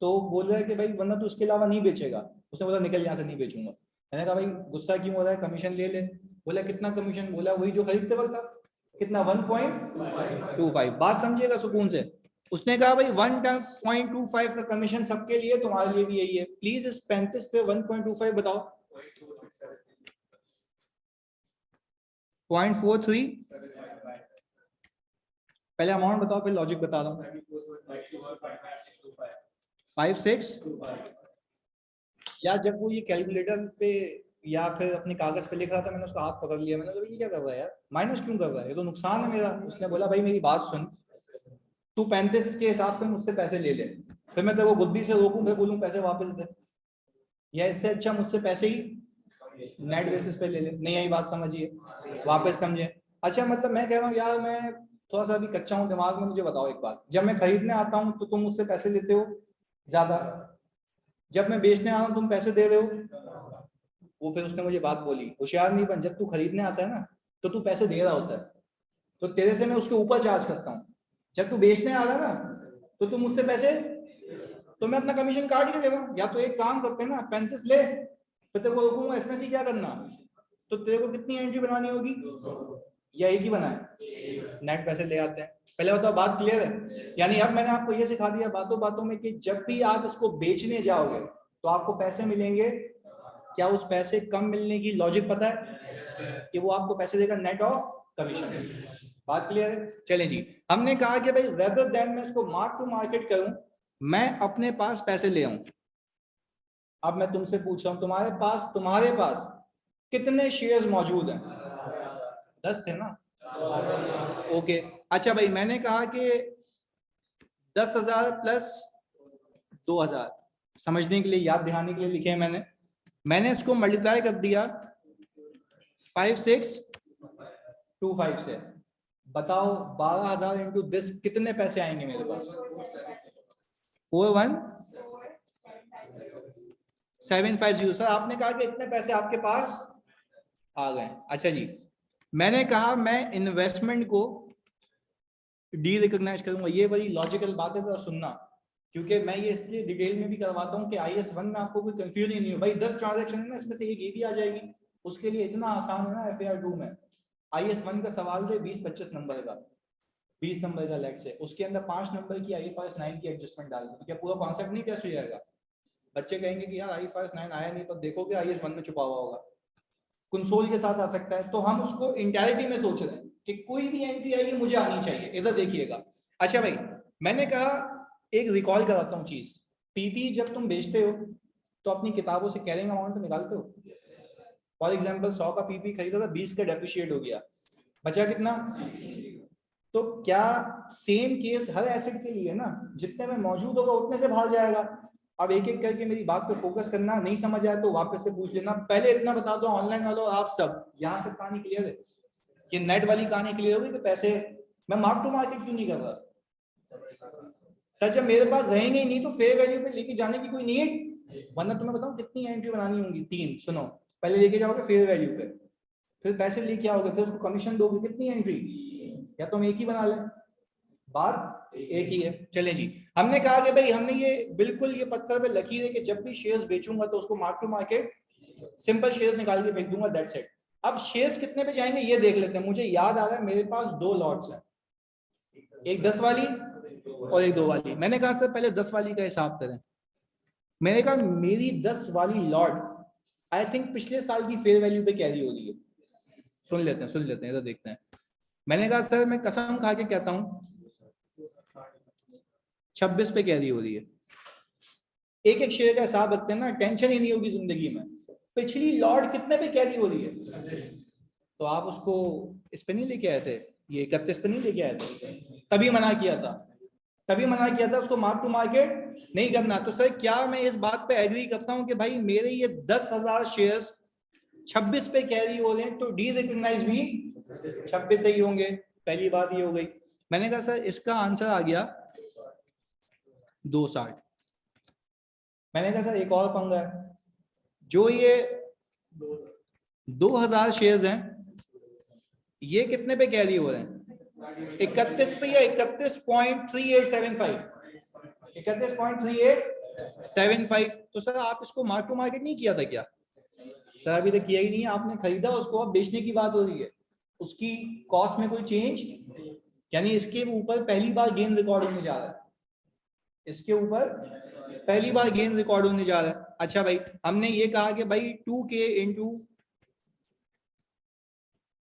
तो बोल रहा है कि भाई वरना तो उसके अलावा नहीं बेचेगा। उसने बोला निकल यहाँ से, नहीं बेचूंगा। मैंने कहा भाई गुस्सा क्यों हो रहा है, कमीशन ले ले। बोला कितना कमीशन? बोला वही जो खरीदते वक्त था। कितना? 1.25। बात समझिएगा सुकून से। उसने कहा भाई 1.25 का कमीशन सबके लिए, तुम्हारे लिए भी यही है। प्लीज इस 35 पे 1.25 बताओ। 0.43। पहले अमाउंट बताओ फिर लॉजिक बता रहा हूँ। 5-6। या जब वो ये कैलकुलेटर पे या फिर अपने कागज पे लिख रहा था, मैंने उसका हाथ पकड़ लिया। मैंने कहा ये क्या कर रहा है यार, माइनस क्यों कर रहा है, ये तो नुकसान है मेरा। उसने बोला भाई मेरी बात सुन, तू 35 के हिसाब से मुझसे पैसे ले ले, फिर मैं तेरे को बुद्धि से रोकूं, फिर बोलूं पैसे वापस दे, या इससे अच्छा मुझसे पैसे ही नेट बेसिस पे ले ले। नहीं आई बात समझिए, वापस समझे? अच्छा, मतलब मैं कह रहा हूँ यार, मैं थोड़ा सा अभी कच्चा हूँ दिमाग में। मुझे बताओ एक बात, जब मैं खरीदने आता हूँ तो तुम मुझसे पैसे लेते हो ज्यादा, जब मैं बेचने आ रहा हूँ तुम पैसे दे रहे हो। वो फिर उसने मुझे बात बोली, होशियार नहीं बन, जब तू खरीदने आता है ना तो तू पैसे दे रहा होता है, तो तेरे से मैं उसके ऊपर चार्ज करता हूँ। जब तू बेचने आ रहा है ना तो तू मुझसे पैसे, तो मैं अपना कमीशन काट के दे रहा हूँ। या तो एक काम करते हैं ना, 35 ले, फिर तेरे को रोकूंगा, इसमें से क्या करना, तो तेरे को कितनी एंट्री बनानी होगी? या एक ही बनाए, नेट पैसे ले आते हैं। पहले बताओ बात क्लियर है? यानी अब मैंने आपको ये सिखा दिया बातों बातों में कि जब भी आप इसको बेचने जाओगे तो आपको पैसे मिलेंगे। क्या उस पैसे कम मिलने की लॉजिक पता है? कि वो आपको पैसे देगा नेट ऑफ कमीशन। बात क्लियर है? चलें जी, हमने कहा कि भाई रेदर देन मैं इसको मार्क टू मार्केट करूं, मैं अपने पास पैसे ले आऊं। अब मैं तुमसे पूछ रहा हूं, तुम्हारे पास कितने शेयर्स मौजूद हैं? 10 थे ना? ओके। अच्छा भाई, मैंने कहा कि 10,000 प्लस 2,000, समझने के लिए, याद दिलाने के लिए लिखे हैं मैंने। मैंने इसको मल्टीप्लाई कर दिया 5625 से। बताओ 12,000 इंटू दिस कितने पैसे आएंगे मेरे पास? 41750। सर आपने कहा कि इतने पैसे आपके पास आ गए। अच्छा जी, मैंने कहा मैं इन्वेस्टमेंट को डी रिकॉग्नाइज करूंगा। ये बड़ी लॉजिकल बात है, तो सुनना, क्योंकि मैं ये इसलिए डिटेल में भी करवाता हूँ कि IS1 में आपको कोई कंफ्यूजन नहीं हो। भाई 10 ट्रांजेक्शन है ना, इसमें से एक ये भी आ जाएगी, उसके लिए इतना आसान है ना FAR2 में। IS1 का सवाल दे 20-25 नंबर का, 20 नंबर का लेट से, उसके अंदर 5 नंबर की IFRS 9 की एडजस्टमेंट डाल दो, क्या पूरा कॉन्सेप्ट नहीं टेस्ट हो जाएगा? बच्चे कहेंगे कि यार IFRS 9 आया नहीं, पर देखोगे IS1 में छुपा हुआ होगा, कंसोल के साथ आ सकता है। तो हम उसको इंटायरिटी में सोच रहे हैं कि कोई भी एंट्री आएगी मुझे आनी चाहिए। इधर देखिएगा। अच्छा भाई, मैंने कहा एक रिकॉल कराता हूँ चीज। पीपी जब तुम बेचते हो तो अपनी किताबों से कैरिंग अमाउंट निकालते हो। फॉर एग्जांपल 100 का पीपी खरीदा था, 20 का डेप्रिशिएट हो गया, बचा कितना? तो क्या सेम केस हर एसेट के लिए ना, जितने में मौजूद होगा उतने से बाहर जाएगा? अब एक एक करके मेरी बात पे फोकस करना, नहीं समझ आया तो वापस से पूछ लेना। पहले इतना बता दो ऑनलाइन वालों, आप सब यहाँ तक कहानी क्लियर है? ये नेट वाली कहानी क्लियर होगी कि पैसे मैं मार्क टू मार्केट क्यों नहीं कर रहा? सच है, मेरे पास रहेंगे ही नहीं तो फेयर वैल्यू पे लेके जाने की कोई नीड, वरना तुम्हें बताऊं कितनी एंट्री बनानी होंगी, 3। सुनो, पहले लेके जाओगे फेयर वैल्यू पे, फिर पैसे लेके आओगे, फिर उसको कमीशन दोगे, कितनी एंट्री? या तो हम एक ही बना लें, बात एक ही है। चले जी, हमने कहा कि भाई हमने ये बिल्कुल ये पत्थर पे लकीर है कि जब भी शेयर्स बेचूंगा तो उसको mark to market simple shares निकाल के फेंक दूंगा, दैट्स इट। अब शेयर्स कितने पे जाएंगे ये देख लेते हैं। मुझे याद आ रहा है मेरे पास 2 लॉट्स हैं, एक 10 वाली और एक 2 वाली। मैंने कहा सर पहले 10 वाली का हिसाब करें। मैंने कहा मेरी 10 वाली लॉट आई थिंक पिछले साल की फेयर वैल्यू पे कैरी हो रही है। सुन लेते हैं इधर देखते हैं। मैंने कहा सर मैं कसम खा के कहता हूं 26 पे कैरी हो रही है। एक एक शेयर का हिसाब रखते हैं ना, टेंशन ही नहीं होगी जिंदगी में। पिछली लॉट कितने पे कैरी हो रही है? तो आप उसको इस पे नहीं लेके आए थे, ये 31 पे नहीं लेके आए थे, तभी मना किया था उसको मार्क टू मार्केट नहीं करना। तो सर क्या मैं इस बात पे एग्री करता हूं कि भाई मेरे ये 10,000 शेयर्स 26 पे कैरी हो रहे हैं तो डी रिकॉग्नाइज भी 26 से ही होंगे? पहली बात ये हो गई। मैंने कहा सर इसका आंसर आ गया 260। मैंने कहा सर एक और पंगा है, जो ये 2000 शेयर्स हैं ये कितने पे कैरी हो रहे हैं? 31 पे या 31.3875? 31.3875। तो सर आप इसको मार्क टू मार्केट नहीं किया था क्या? सर अभी तक किया ही नहीं है, आपने खरीदा उसको, अब बेचने की बात हो रही है, उसकी कॉस्ट में कोई चेंज, यानी इसके ऊपर पहली बार गेन रिकॉर्ड होने जा रहा है, इसके ऊपर पहली बार गेन रिकॉर्ड होने जा रहा है। अच्छा भाई हमने ये कहा कि भाई 2K इंटू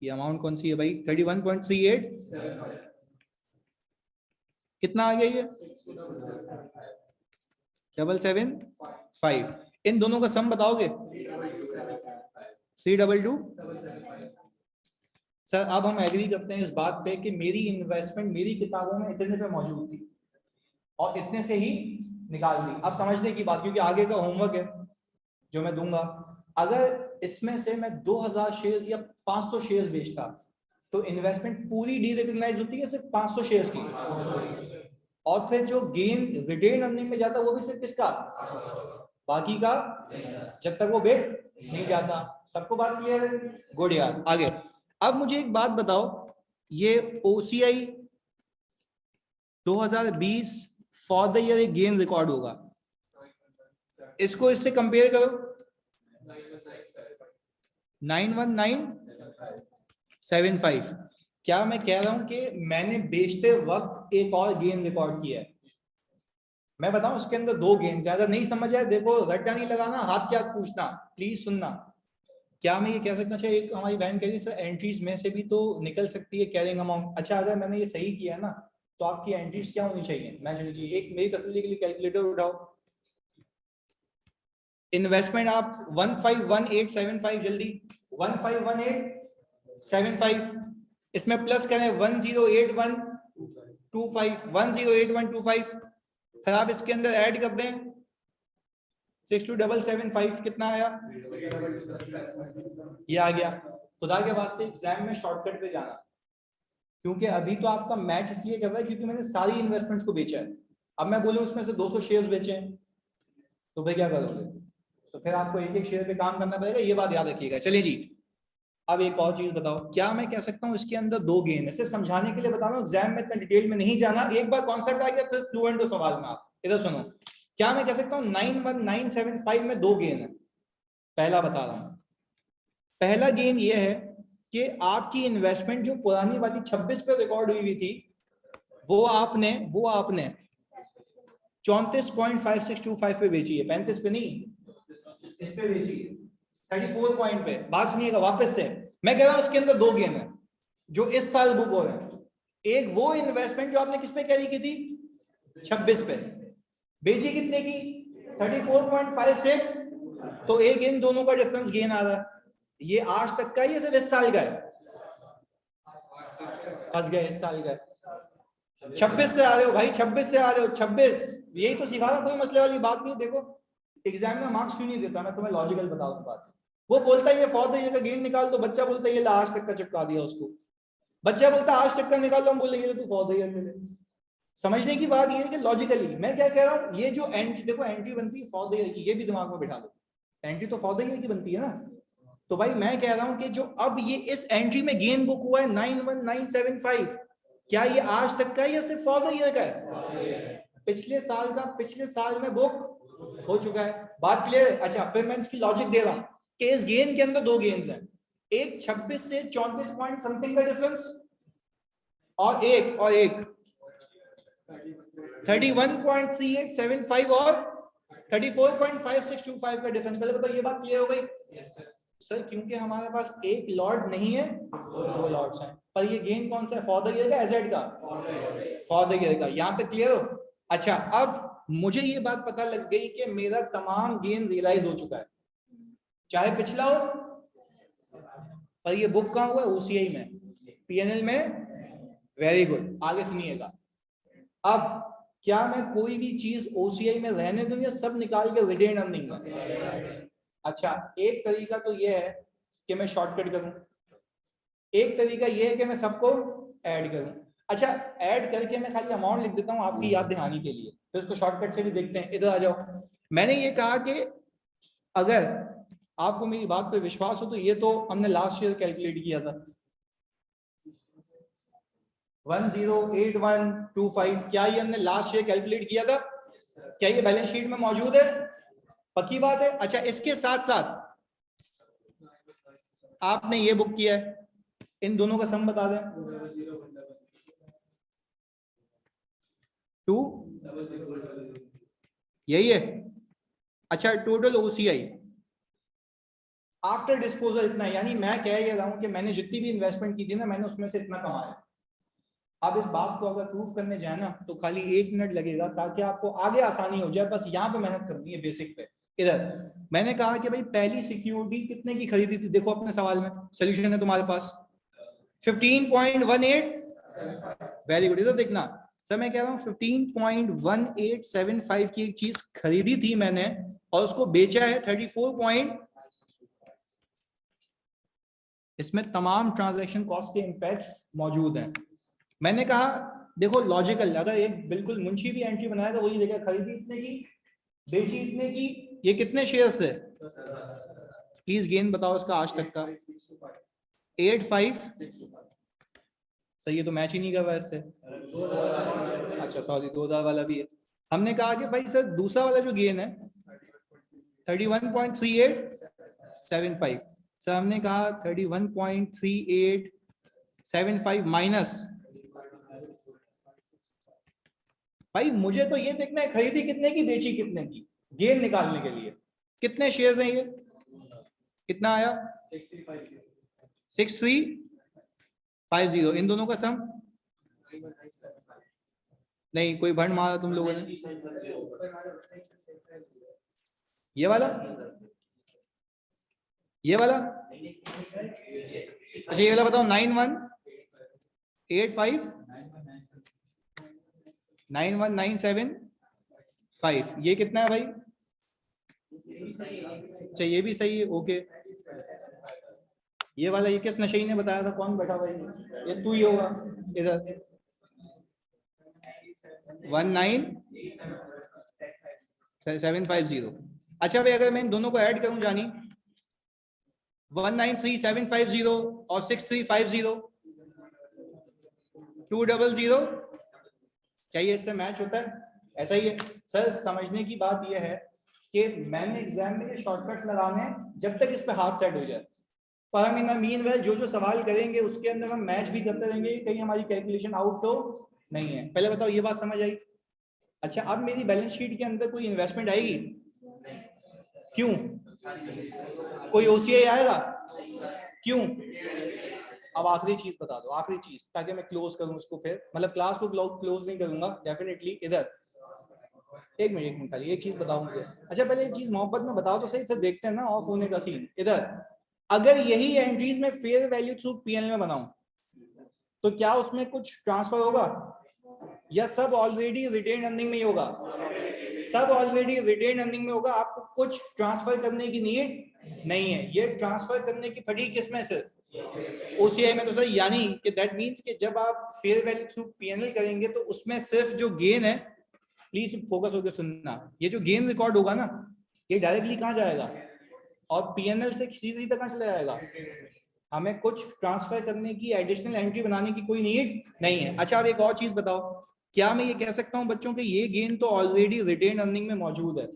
ये अमाउंट कौन सी है भाई, 31.38 कितना आ गया ये 775। इन दोनों का सम बताओगे? 322। सर अब हम एग्री करते हैं इस बात पे कि मेरी इन्वेस्टमेंट मेरी किताबों में इतने पे मौजूद थी और इतने से ही निकाल दी। अब समझने की बात, क्योंकि आगे का होमवर्क है जो मैं दूंगा, अगर इसमें से मैं 2000 शेयर्स या 500 शेयर्स बेचता तो इन्वेस्टमेंट पूरी डी रिकॉग्नाइज होती है सिर्फ 500 शेयर्स की, और फिर जो गेन रिटेन अर्निंग में जाता वो भी सिर्फ किसका, बाकी का, जब तक वो बेच नहीं जाता। सबको बात क्लियर है? गुड यार। आगे अब मुझे एक बात बताओ, ये OCI 2020 फॉर द ईयर एक गेन रिकॉर्ड होगा, इसको इससे कंपेयर करो 91975। क्या मैं कह रहा हूं कि मैंने बेचते वक्त एक और गेन रिकॉर्ड किया है? मैं बताऊं उसके अंदर 2 गेन्स है। अगर नहीं समझ आए देखो, रट्टा नहीं लगाना, हाथ क्या पूछना, प्लीज सुनना। क्या मैं ये कह सकता? अच्छा एक हमारी बहन कह रही सर एंट्रीज में से भी तो निकल सकती है कैरिंग अमाउंट। अच्छा अगर मैंने ये सही किया ना तो आपकी एंट्रीज क्या होनी चाहिए? मैं चाहिए एक मेरी तसल्ली के लिए कैलकुलेटर उठाओ। इन्वेस्टमेंट आप 151875 जल्दी 151875, इसमें प्लस करें 108125 फिर आप इसके अंदर ऐड कर दें 62775, कितना आया? ये आ गया। खुदा के वास्ते एग्जाम में शॉर्टकट पे जाना, क्योंकि अभी तो आपका मैच इसलिए कर रहा है क्योंकि मैंने सारी इन्वेस्टमेंट्स को बेचा है। अब मैं बोलूं उसमें से 200 शेयर्स बेचे हैं तो भाई क्या करोगे? तो फिर आपको एक एक शेयर पे काम करना पड़ेगा, ये बात याद रखिएगा। चलिए जी, अब एक और चीज बताओ, क्या मैं कह सकता हूँ इसके अंदर 2 गेन है? सिर्फ समझाने के लिए बता रहा हूँ, एग्जाम में इतना डिटेल में नहीं जाना। एक बार कॉन्सेप्ट आ गया फिर फ्लुएंट हो सवाल में। आप इधर सुनो, क्या मैं कह सकता हूँ 91975 में 2 गेन है? पहला बता रहा हूं, पहला गेन ये है कि आपकी इन्वेस्टमेंट जो पुरानी वाली 26 पे रिकॉर्ड हुई थी वो आपने 34.5625 पे बेची है, 35 पे नहीं, इस पे बेची है 34 पॉइंट पे। बात सुनिएगा वापस से, मैं कह रहा हूं उसके अंदर 2 गेन है जो इस साल बुक हो रहे हैं। एक वो इन्वेस्टमेंट जो आपने किस पे कैरी की थी 26 पे, बेची कितने की 34.56, तो एक इन दोनों का डिफरेंस गेन आ रहा है। ये आज तक का ये सिर्फ इस साल का है, फंस गए इस साल का है। 26 से आ रहे हो भाई, 26 से आ रहे हो, 26, यही तो सिखा रहा हूं, कोई मसले वाली बात नहीं। देखो एग्जामिनर मार्क्स क्यों नहीं देता, मैं तुम्हें लॉजिकल बता दूं बात। वो बोलता है ये फॉर द ईयर का गेन निकाल दो, बच्चा बोलता है ये आज तक का चिपका दिया उसको, बच्चा बोलता है आज तक का निकाल लो, हम बोलेंगे तू फॉर द ईयर मिले। समझने की बात ये है कि लॉजिकली मैं क्या कह रहा हूँ, ये जो एंट्री देखो एंट्री बनती है फॉर द ईयर की, ये भी दिमाग में बिठा लो, एंट्री तो फॉर द ईयर की बनती है ना। तो भाई मैं कह रहा हूं कि जो अब ये इस एंट्री में गेन बुक हुआ है 91975, क्या ये आज तक का है या सिर्फ फॉर द ईयर का है? पिछले साल का पिछले साल में बुक हो चुका है, बात क्लियर है। अच्छा फिर मैं इसकी लॉजिक दे रहा हूं कि इस गेन के अंदर दो गेन्स हैं, एक 26 से 34 पॉइंट समथिंग का डिफरेंस, और एक 31.3875 और 34.5625 का डिफरेंस। पहले बताओ ये बात क्लियर हो गई? सर क्योंकि हमारे पास एक लॉट नहीं है, दो लॉट्स हैं, पर ये गेन कौन सा है, फॉर द ईयर का एजेड का? फॉर द ईयर का। यहां तक क्लियर हो? अच्छा अब मुझे ये बात पता लग गई कि मेरा तमाम गेन रियलाइज हो चुका है, चाहे पिछला हो, पर ये बुक कहां हुआ है? ओसीआई में, पीएनएल में। वेरी गुड, आगे सुनिएगा। अब क्या मैं कोई भी चीज ओसीआई में रहने दूं या सब निकाल के रिटेन अर्निंग में? अच्छा एक तरीका तो ये है कि मैं शॉर्टकट करूं, एक तरीका ये है कि मैं सबको ऐड करूं। अच्छा ऐड करके मैं खाली अमाउंट लिख देता हूं आपकी याद दिलाने के लिए, फिर उसको शॉर्टकट से भी देखते हैं। इधर आ जाओ। मैंने ये कहा कि अगर आपको मेरी बात पे विश्वास हो तो ये तो हमने लास्ट ईयर कैलकुलेट किया था 108125, क्या ये हमने लास्ट ईयर कैलकुलेट किया था? क्या ये बैलेंस शीट में मौजूद है? पक्की बात है। अच्छा इसके साथ साथ आपने ये बुक किया है, इन दोनों का सम बता दें। 2 यही है। अच्छा टोटल ओसीआई आफ्टर डिस्पोजल इतना, यानी मैं कह ये रहा हूं कि मैंने जितनी भी इन्वेस्टमेंट की थी ना, मैंने उसमें से इतना कमाया। आप इस बात को अगर प्रूव करने जाए ना तो खाली 1 मिनट लगेगा, ताकि आपको आगे आसानी हो जाए, बस यहाँ पे मेहनत करनी है बेसिक पे। इधर मैंने कहा कि भाई पहली सिक्योरिटी कितने की खरीदी थी, देखो अपने सवाल में सोल्यूशन है तुम्हारे पास 15.18। वेरी गुड, इधर देखना। सर मैं कह रहा हूँ 15.1875 की एक चीज खरीदी थी मैंने और उसको बेचा है 34 इसमें तमाम ट्रांजैक्शन कॉस्ट के इंपैक्ट्स मौजूद हैं। मैंने कहा देखो लॉजिकल, अगर एक बिल्कुल मुंशी भी एंट्री बनाया तो वही देखा, खरीदी इतने की, बेची इतने की, ये कितने शेयर्स थे? प्लीज गेन बताओ इसका आज तक का। 85। सही है, तो मैच ही नहीं कर रहा इससे। अच्छा सॉरी 2000 वाला भी है। हमने कहा कि भाई सर दूसरा वाला जो गेन है 31.3875, सर हमने कहा 31.3875 माइनस, भाई मुझे तो ये देखना है खरीदी कितने की, बेची कितने की, गेन निकालने के लिए। कितने शेयर्स हैं ये? कितना आया? 6350। इन दोनों का सम नहीं, कोई भंड मारा तुम लोगों ने। ये वाला, ये वाला, अच्छा ये वाला बताओ। 9185 91975, ये कितना है भाई? अच्छा ये भी सही है, ओके। ये वाला ये किस नशे ने बताया था, कौन बैठा भाई? ये तू ही होगा। इधर 19750। अच्छा भाई अगर मैं इन दोनों को ऐड करूं जानी, 193750 और 6350 200, क्या ये इससे मैच होता है? ऐसा ही है सर। समझने की बात यह है कि मैंने एग्जाम में ये शॉर्टकट्स लगाने हैं जब तक इस पे हाथ सेट हो जाए, पर हम इन मीन वेल जो जो सवाल करेंगे उसके अंदर हम मैच भी करते रहेंगे, कहीं हमारी कैलकुलेशन आउट तो नहीं है। पहले बताओ ये बात समझ आई? अच्छा अब मेरी बैलेंस शीट के अंदर कोई इन्वेस्टमेंट आएगी? क्यों? कोई ओसीआई आएगा? क्यों? अब आखिरी चीज बता दो, आखिरी चीज, ताकि मैं क्लोज करूं उसको, फिर मतलब क्लास को क्लोज नहीं करूंगा डेफिनेटली। इधर एक मिनट खाली एक चीज बताओ मुझे। अच्छा पहले एक चीज मोहब्बत में बताओ तो सही, फिर देखते हैं ना ऑफ होने का सीन। इधर अगर यही एंट्रीज में फेयर वैल्यू थ्रू पीएनएल में बनाऊं तो क्या उसमें कुछ ट्रांसफर होगा? या सब ऑलरेडी रिटेन अर्निंग में ही होगा? सब ऑलरेडी रिटेन अर्निंग में होगा, आपको कुछ ट्रांसफर करने की नीड नहीं है। ये ट्रांसफर करने की पड़ी किसमें? सिर्फ ओसीआई में। तो सर यानी कि दैट मींस कि जब आप फेयर वैल्यू थ्रू पीएनएल करेंगे तो उसमें सिर्फ जो गेन है, प्लीज फोकस होकर सुनना, ये जो गेन रिकॉर्ड होगा ना, ये डायरेक्टली कहां जाएगा? और पीएनएल से सीधे कहां चला जाएगा? हमें कुछ ट्रांसफर करने की, एडिशनल एंट्री बनाने की कोई नीड नहीं है। अच्छा अब एक और चीज बताओ, क्या मैं ये कह सकता हूं बच्चों के ये गेन तो ऑलरेडी रिटेन अर्निंग में मौजूद है?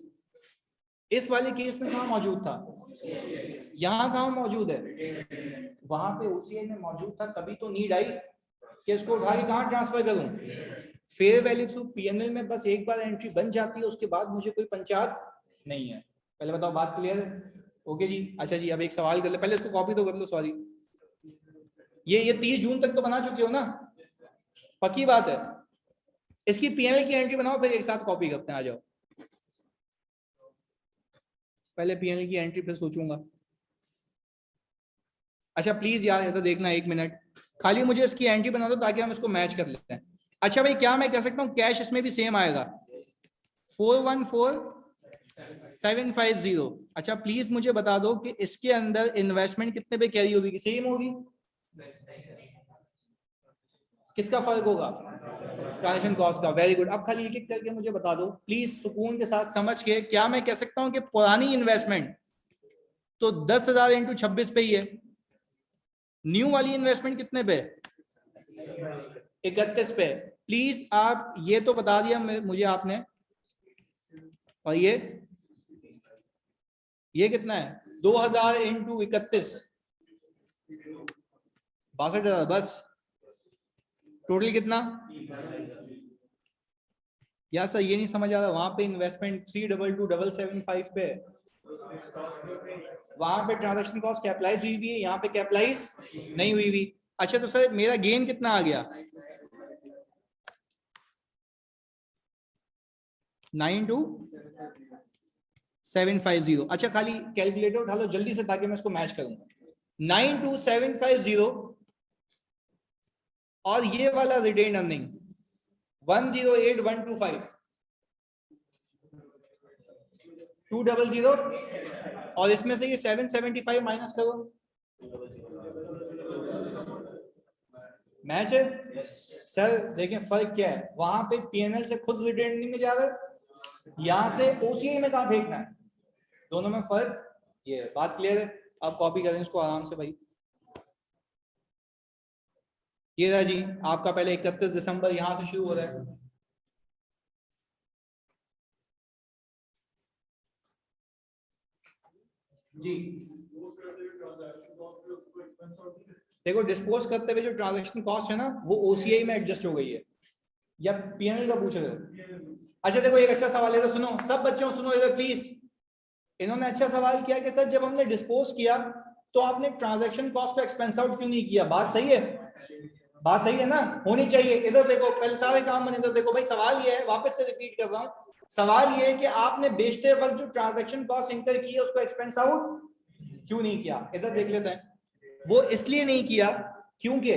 इस वाले केस में कहां मौजूद था? यहां कहां मौजूद है? वहां पे ओसीआई में मौजूद था, कभी तो नीड आई कि इसको उठा के कहां ट्रांसफर करूं? फेयर वैल्यू थ्रू पीएनएल में बस एक बार एंट्री बन जाती है, उसके बाद मुझे कोई पंचायत नहीं है। पहले बताओ बात क्लियर है? ओके जी। अच्छा जी अब एक सवाल कर ले, पहले इसको कॉपी तो कर लो, सॉरी। ये 30 जून तक तो बना चुके हो ना? पक्की बात है? इसकी पीएनएल की एंट्री बनाओ, फिर एक साथ कॉपी करते हैं। आ जाओ, पहले पीएनएल की एंट्री फिर सोचूंगा। अच्छा प्लीज यार ये तो देखना, एक मिनट खाली मुझे इसकी एंट्री बना दो ताकि हम इसको मैच कर लेते हैं। अच्छा भाई क्या मैं कह सकता हूँ कैश इसमें भी सेम आएगा? 414750। अच्छा प्लीज मुझे बता दो कि इसके अंदर इन्वेस्टमेंट कितने पे कैरी होगी? सेम होगी? किसका फर्क होगा? ट्रांजेक्शन कॉस्ट का। Very good. अब खाली एक एक करके मुझे बता दो प्लीज, सुकून के साथ समझ के। क्या मैं कह सकता हूं कि पुरानी इन्वेस्टमेंट तो 10,000 इंटू 26 पे ही है, न्यू वाली इन्वेस्टमेंट कितने पे? 31 पे। प्लीज आप ये तो बता दिया मुझे आपने, और ये कितना है? 2000 इंटू 31, 62,000 बस। टोटल कितना? यार सर ये नहीं समझ आ रहा, वहां पे इन्वेस्टमेंट 322,775 पे, वहां पे ट्रांजैक्शन कॉस्ट कैपिटलाइज हुई हुई है, यहाँ पे कैपिटलाइज नहीं हुई हुई। अच्छा तो सर मेरा गेन कितना आ गया? 92750। अच्छा खाली कैलकुलेटर उठा लो जल्दी से ताकि मैं इसको मैच करूंगा। 92750 और ये वाला रिटेन अर्निंग 108125, 200, और इसमें से ये 775 माइनस करो, मैच है? सर देखें फर्क क्या है, वहां पे पीएनएल से खुद रिटेन अर्निंग में जा रहा है, यहां से ओसीआई में कहां फेंकना है? दोनों में फर्क ये है। बात क्लियर है? अब कॉपी करें इसको आराम से भाई। ये रहा जी आपका पहले 31 दिसंबर यहां से शुरू हो रहा है। जी देखो डिस्पोज करते हुए जो ट्रांजैक्शन कॉस्ट है ना वो ओसीआई में एडजस्ट हो गई है, या पीएनएल का पूछ रहे हो? अच्छा देखो एक अच्छा सवाल है, तो सुनो सब बच्चों सुनो इधर प्लीज। इन्होंने अच्छा सवाल किया कि सर जब हमने डिस्पोज किया तो आपने ट्रांजैक्शन कॉस्ट को एक्सपेंस आउट क्यों नहीं किया? बात सही है? बात सही है ना? होनी चाहिए। इधर देखो पहले सारे काम बने, इधर देखो भाई। सवाल ये है, वापस से रिपीट कर रहा हूं, सवाल ये है कि आपने बेचते वक्त जो ट्रांजैक्शन कॉस्ट इंकर की है उसको एक्सपेंस आउट क्यों नहीं किया? इधर देख लेते हैं। वो इसलिए नहीं किया क्योंकि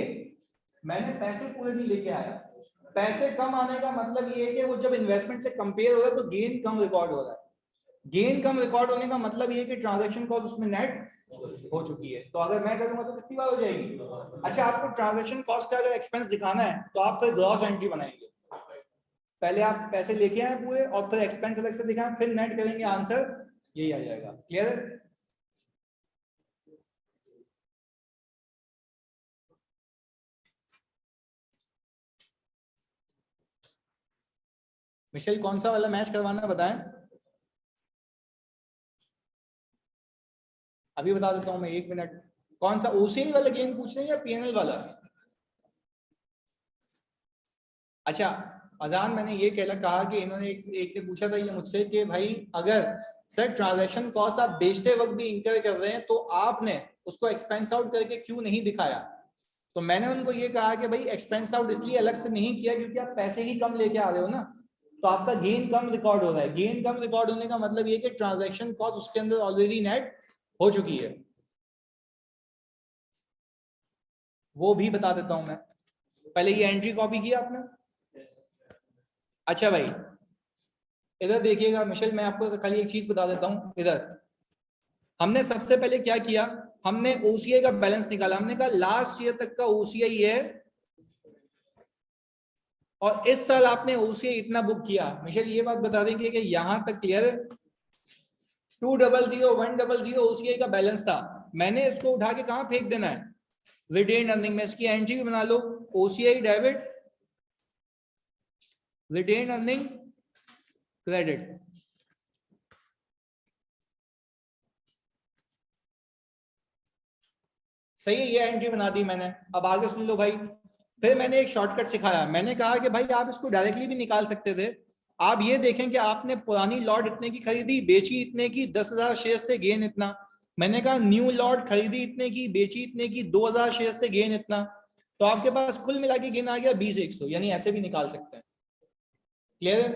मैंने पैसे पूरे नहीं लेके आया। पैसे कम आने का मतलब ये है कि वो जब इन्वेस्टमेंट से कंपेयर हो रहा है तो गेन कम रिकॉर्ड हो रहा है। गेन कम रिकॉर्ड होने का मतलब ये है कि ट्रांजैक्शन कॉस्ट उसमें नेट हो चुकी है। तो अगर मैं करूंगा तो कितनी बार हो जाएगी? अच्छा आपको ट्रांजैक्शन कॉस्ट का अगर एक्सपेंस दिखाना है तो आप फिर ग्रॉस एंट्री बनाएंगे, पहले आप पैसे लेके आए पूरे और फिर एक्सपेंस अलग से दिखाएं, फिर नेट करेंगे, आंसर यही आ जाएगा। क्लियर है? मिशेल कौन सा वाला मैच करवाना बताएं? अभी बता देता हूं मैं, एक मिनट। कौन सा ओसीआई वाला गेम पूछ रहे हैं या पीएनएल वाला? अच्छा अजान मैंने ये कहा कि इन्होंने एक ने पूछा था ये मुझसे कि भाई अगर सर ट्रांजैक्शन कॉस्ट आप बेचते वक्त भी इंकर कर रहे हैं तो आपने उसको एक्सपेंस आउट करके क्यों नहीं दिखाया? तो मैंने उनको ये कहा कि भाई एक्सपेंस आउट इसलिए अलग से नहीं किया क्योंकि आप पैसे ही कम लेके आ रहे हो ना, तो आपका गेन कम रिकॉर्ड हो रहा है। गेन कम रिकॉर्ड होने का मतलब ये कि ट्रांजैक्शन कॉस्ट उसके अंदर ऑलरेडी नेट हो चुकी है। वो भी बता देता हूं मैं। पहले ये एंट्री कॉपी की आपने, अच्छा भाई इधर देखिएगा मिशेल, मैं आपको खाली एक चीज बता देता हूं। इधर हमने सबसे पहले क्या किया, हमने ओसीआई का बैलेंस निकाला। हमने कहा लास्ट ईयर तक का ओसीआई है और इस साल आपने ओसीआई इतना बुक किया। मिशेल ये बात बता देंगे कि यहां तक क्लियर 200 100 ओसीआई का बैलेंस था। मैंने इसको उठा के कहां फेंक देना है, रिटेन अर्निंग में। इसकी एंट्री भी बना लो, OCI debit retained earning credit. सही है, ये एंट्री बना दी मैंने। अब आगे सुन लो भाई। फिर मैंने एक शॉर्टकट सिखाया। मैंने कहा कि भाई आप इसको डायरेक्टली भी निकाल सकते थे। आप ये देखें कि आपने पुरानी लॉट इतने की खरीदी, बेची इतने की, 10,000 शेयर से गेन इतना। मैंने कहा न्यू लॉट खरीदी इतने की, बेची इतने की, 2,000 शेयर से गेन इतना। तो आपके पास कुल मिला के गेन आ गया 20,100। यानी ऐसे भी निकाल सकते हैं। क्लियर है?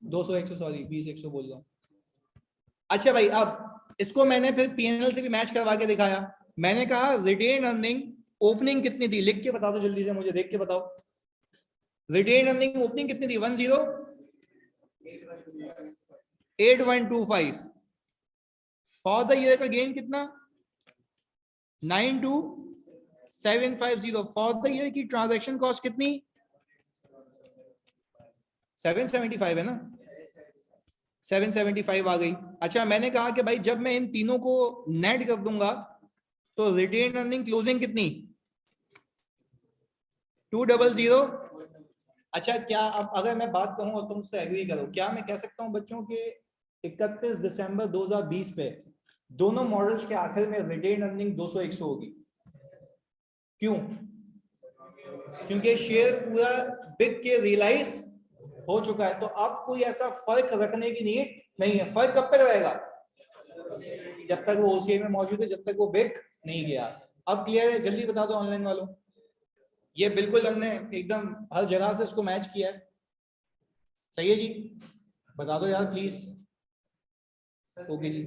200 100 सॉरी 20,100 बोल रहा हूं। अच्छा भाई अब इसको मैंने फिर पीएनएल से भी मैच करवा के दिखाया। मैंने कहा रिटेन अर्निंग ओपनिंग कितनी थी, लिख के बता दो जल्दी से, मुझे देख के बताओ। रिटेन अर्निंग ओपनिंग कितनी थी? 108125। फॉर द ईयर का गेन कितना? 92750। फॉर द ईयर की ट्रांजैक्शन कॉस्ट कितनी? 775 है ना, 775 आ गई। अच्छा मैंने कहा कि भाई जब मैं इन तीनों को नेट कर दूंगा तो रिटेन अर्निंग क्लोजिंग कितनी? 200। अच्छा क्या अब अगर मैं बात करूं और तुम उससे एग्री करो, क्या मैं कह सकता हूं बच्चों के 31 दिसंबर 2020 पे दोनों मॉडल्स के आखिर में रिटेन अर्निंग 200-100 होगी? क्यों? क्योंकि शेयर पूरा बिक के रियलाइज हो चुका है। तो अब कोई ऐसा फर्क रखने की नीड नहीं है। फर्क कब तक रहेगा? जब तक वो ओसीआई में मौजूद है, जब तक वो बिक नहीं गया। अब क्लियर है? जल्दी बता दो ऑनलाइन वालों। ये बिल्कुल हमने एकदम हर जगह से इसको मैच किया है। सही है जी? बता दो यार प्लीज। Okay ji.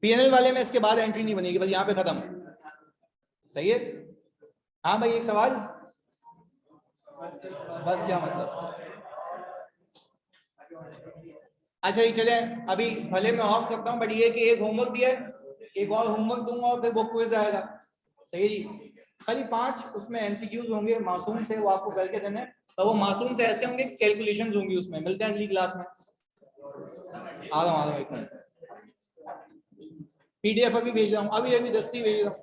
पीएनएल वाले में इसके बाद एंट्री नहीं बनेगी, बस यहाँ पे खत्म। सही है? हाँ भाई एक सवाल। बस क्या मतलब? अच्छा ये चले, अभी भले मैं ऑफ करता हूँ, बट ये कि एक होमवर्क दिया है, एक और होमवर्क दूंगा और फिर वो क्विज आएगा। सही है जी? खाली 5 उसमें एमसीक्यूज होंगे मासूम से, वो आपको करके देने। और वो मासूम से ऐसे होंगे कैलकुलेशंस होंगी उसमें। मिलते हैं अगली क्लास में। आ रहा हूँ एक मिनट। पीडीएफ अभी भेज रहा हूँ, अभी दस्ती भेज रहा हूँ।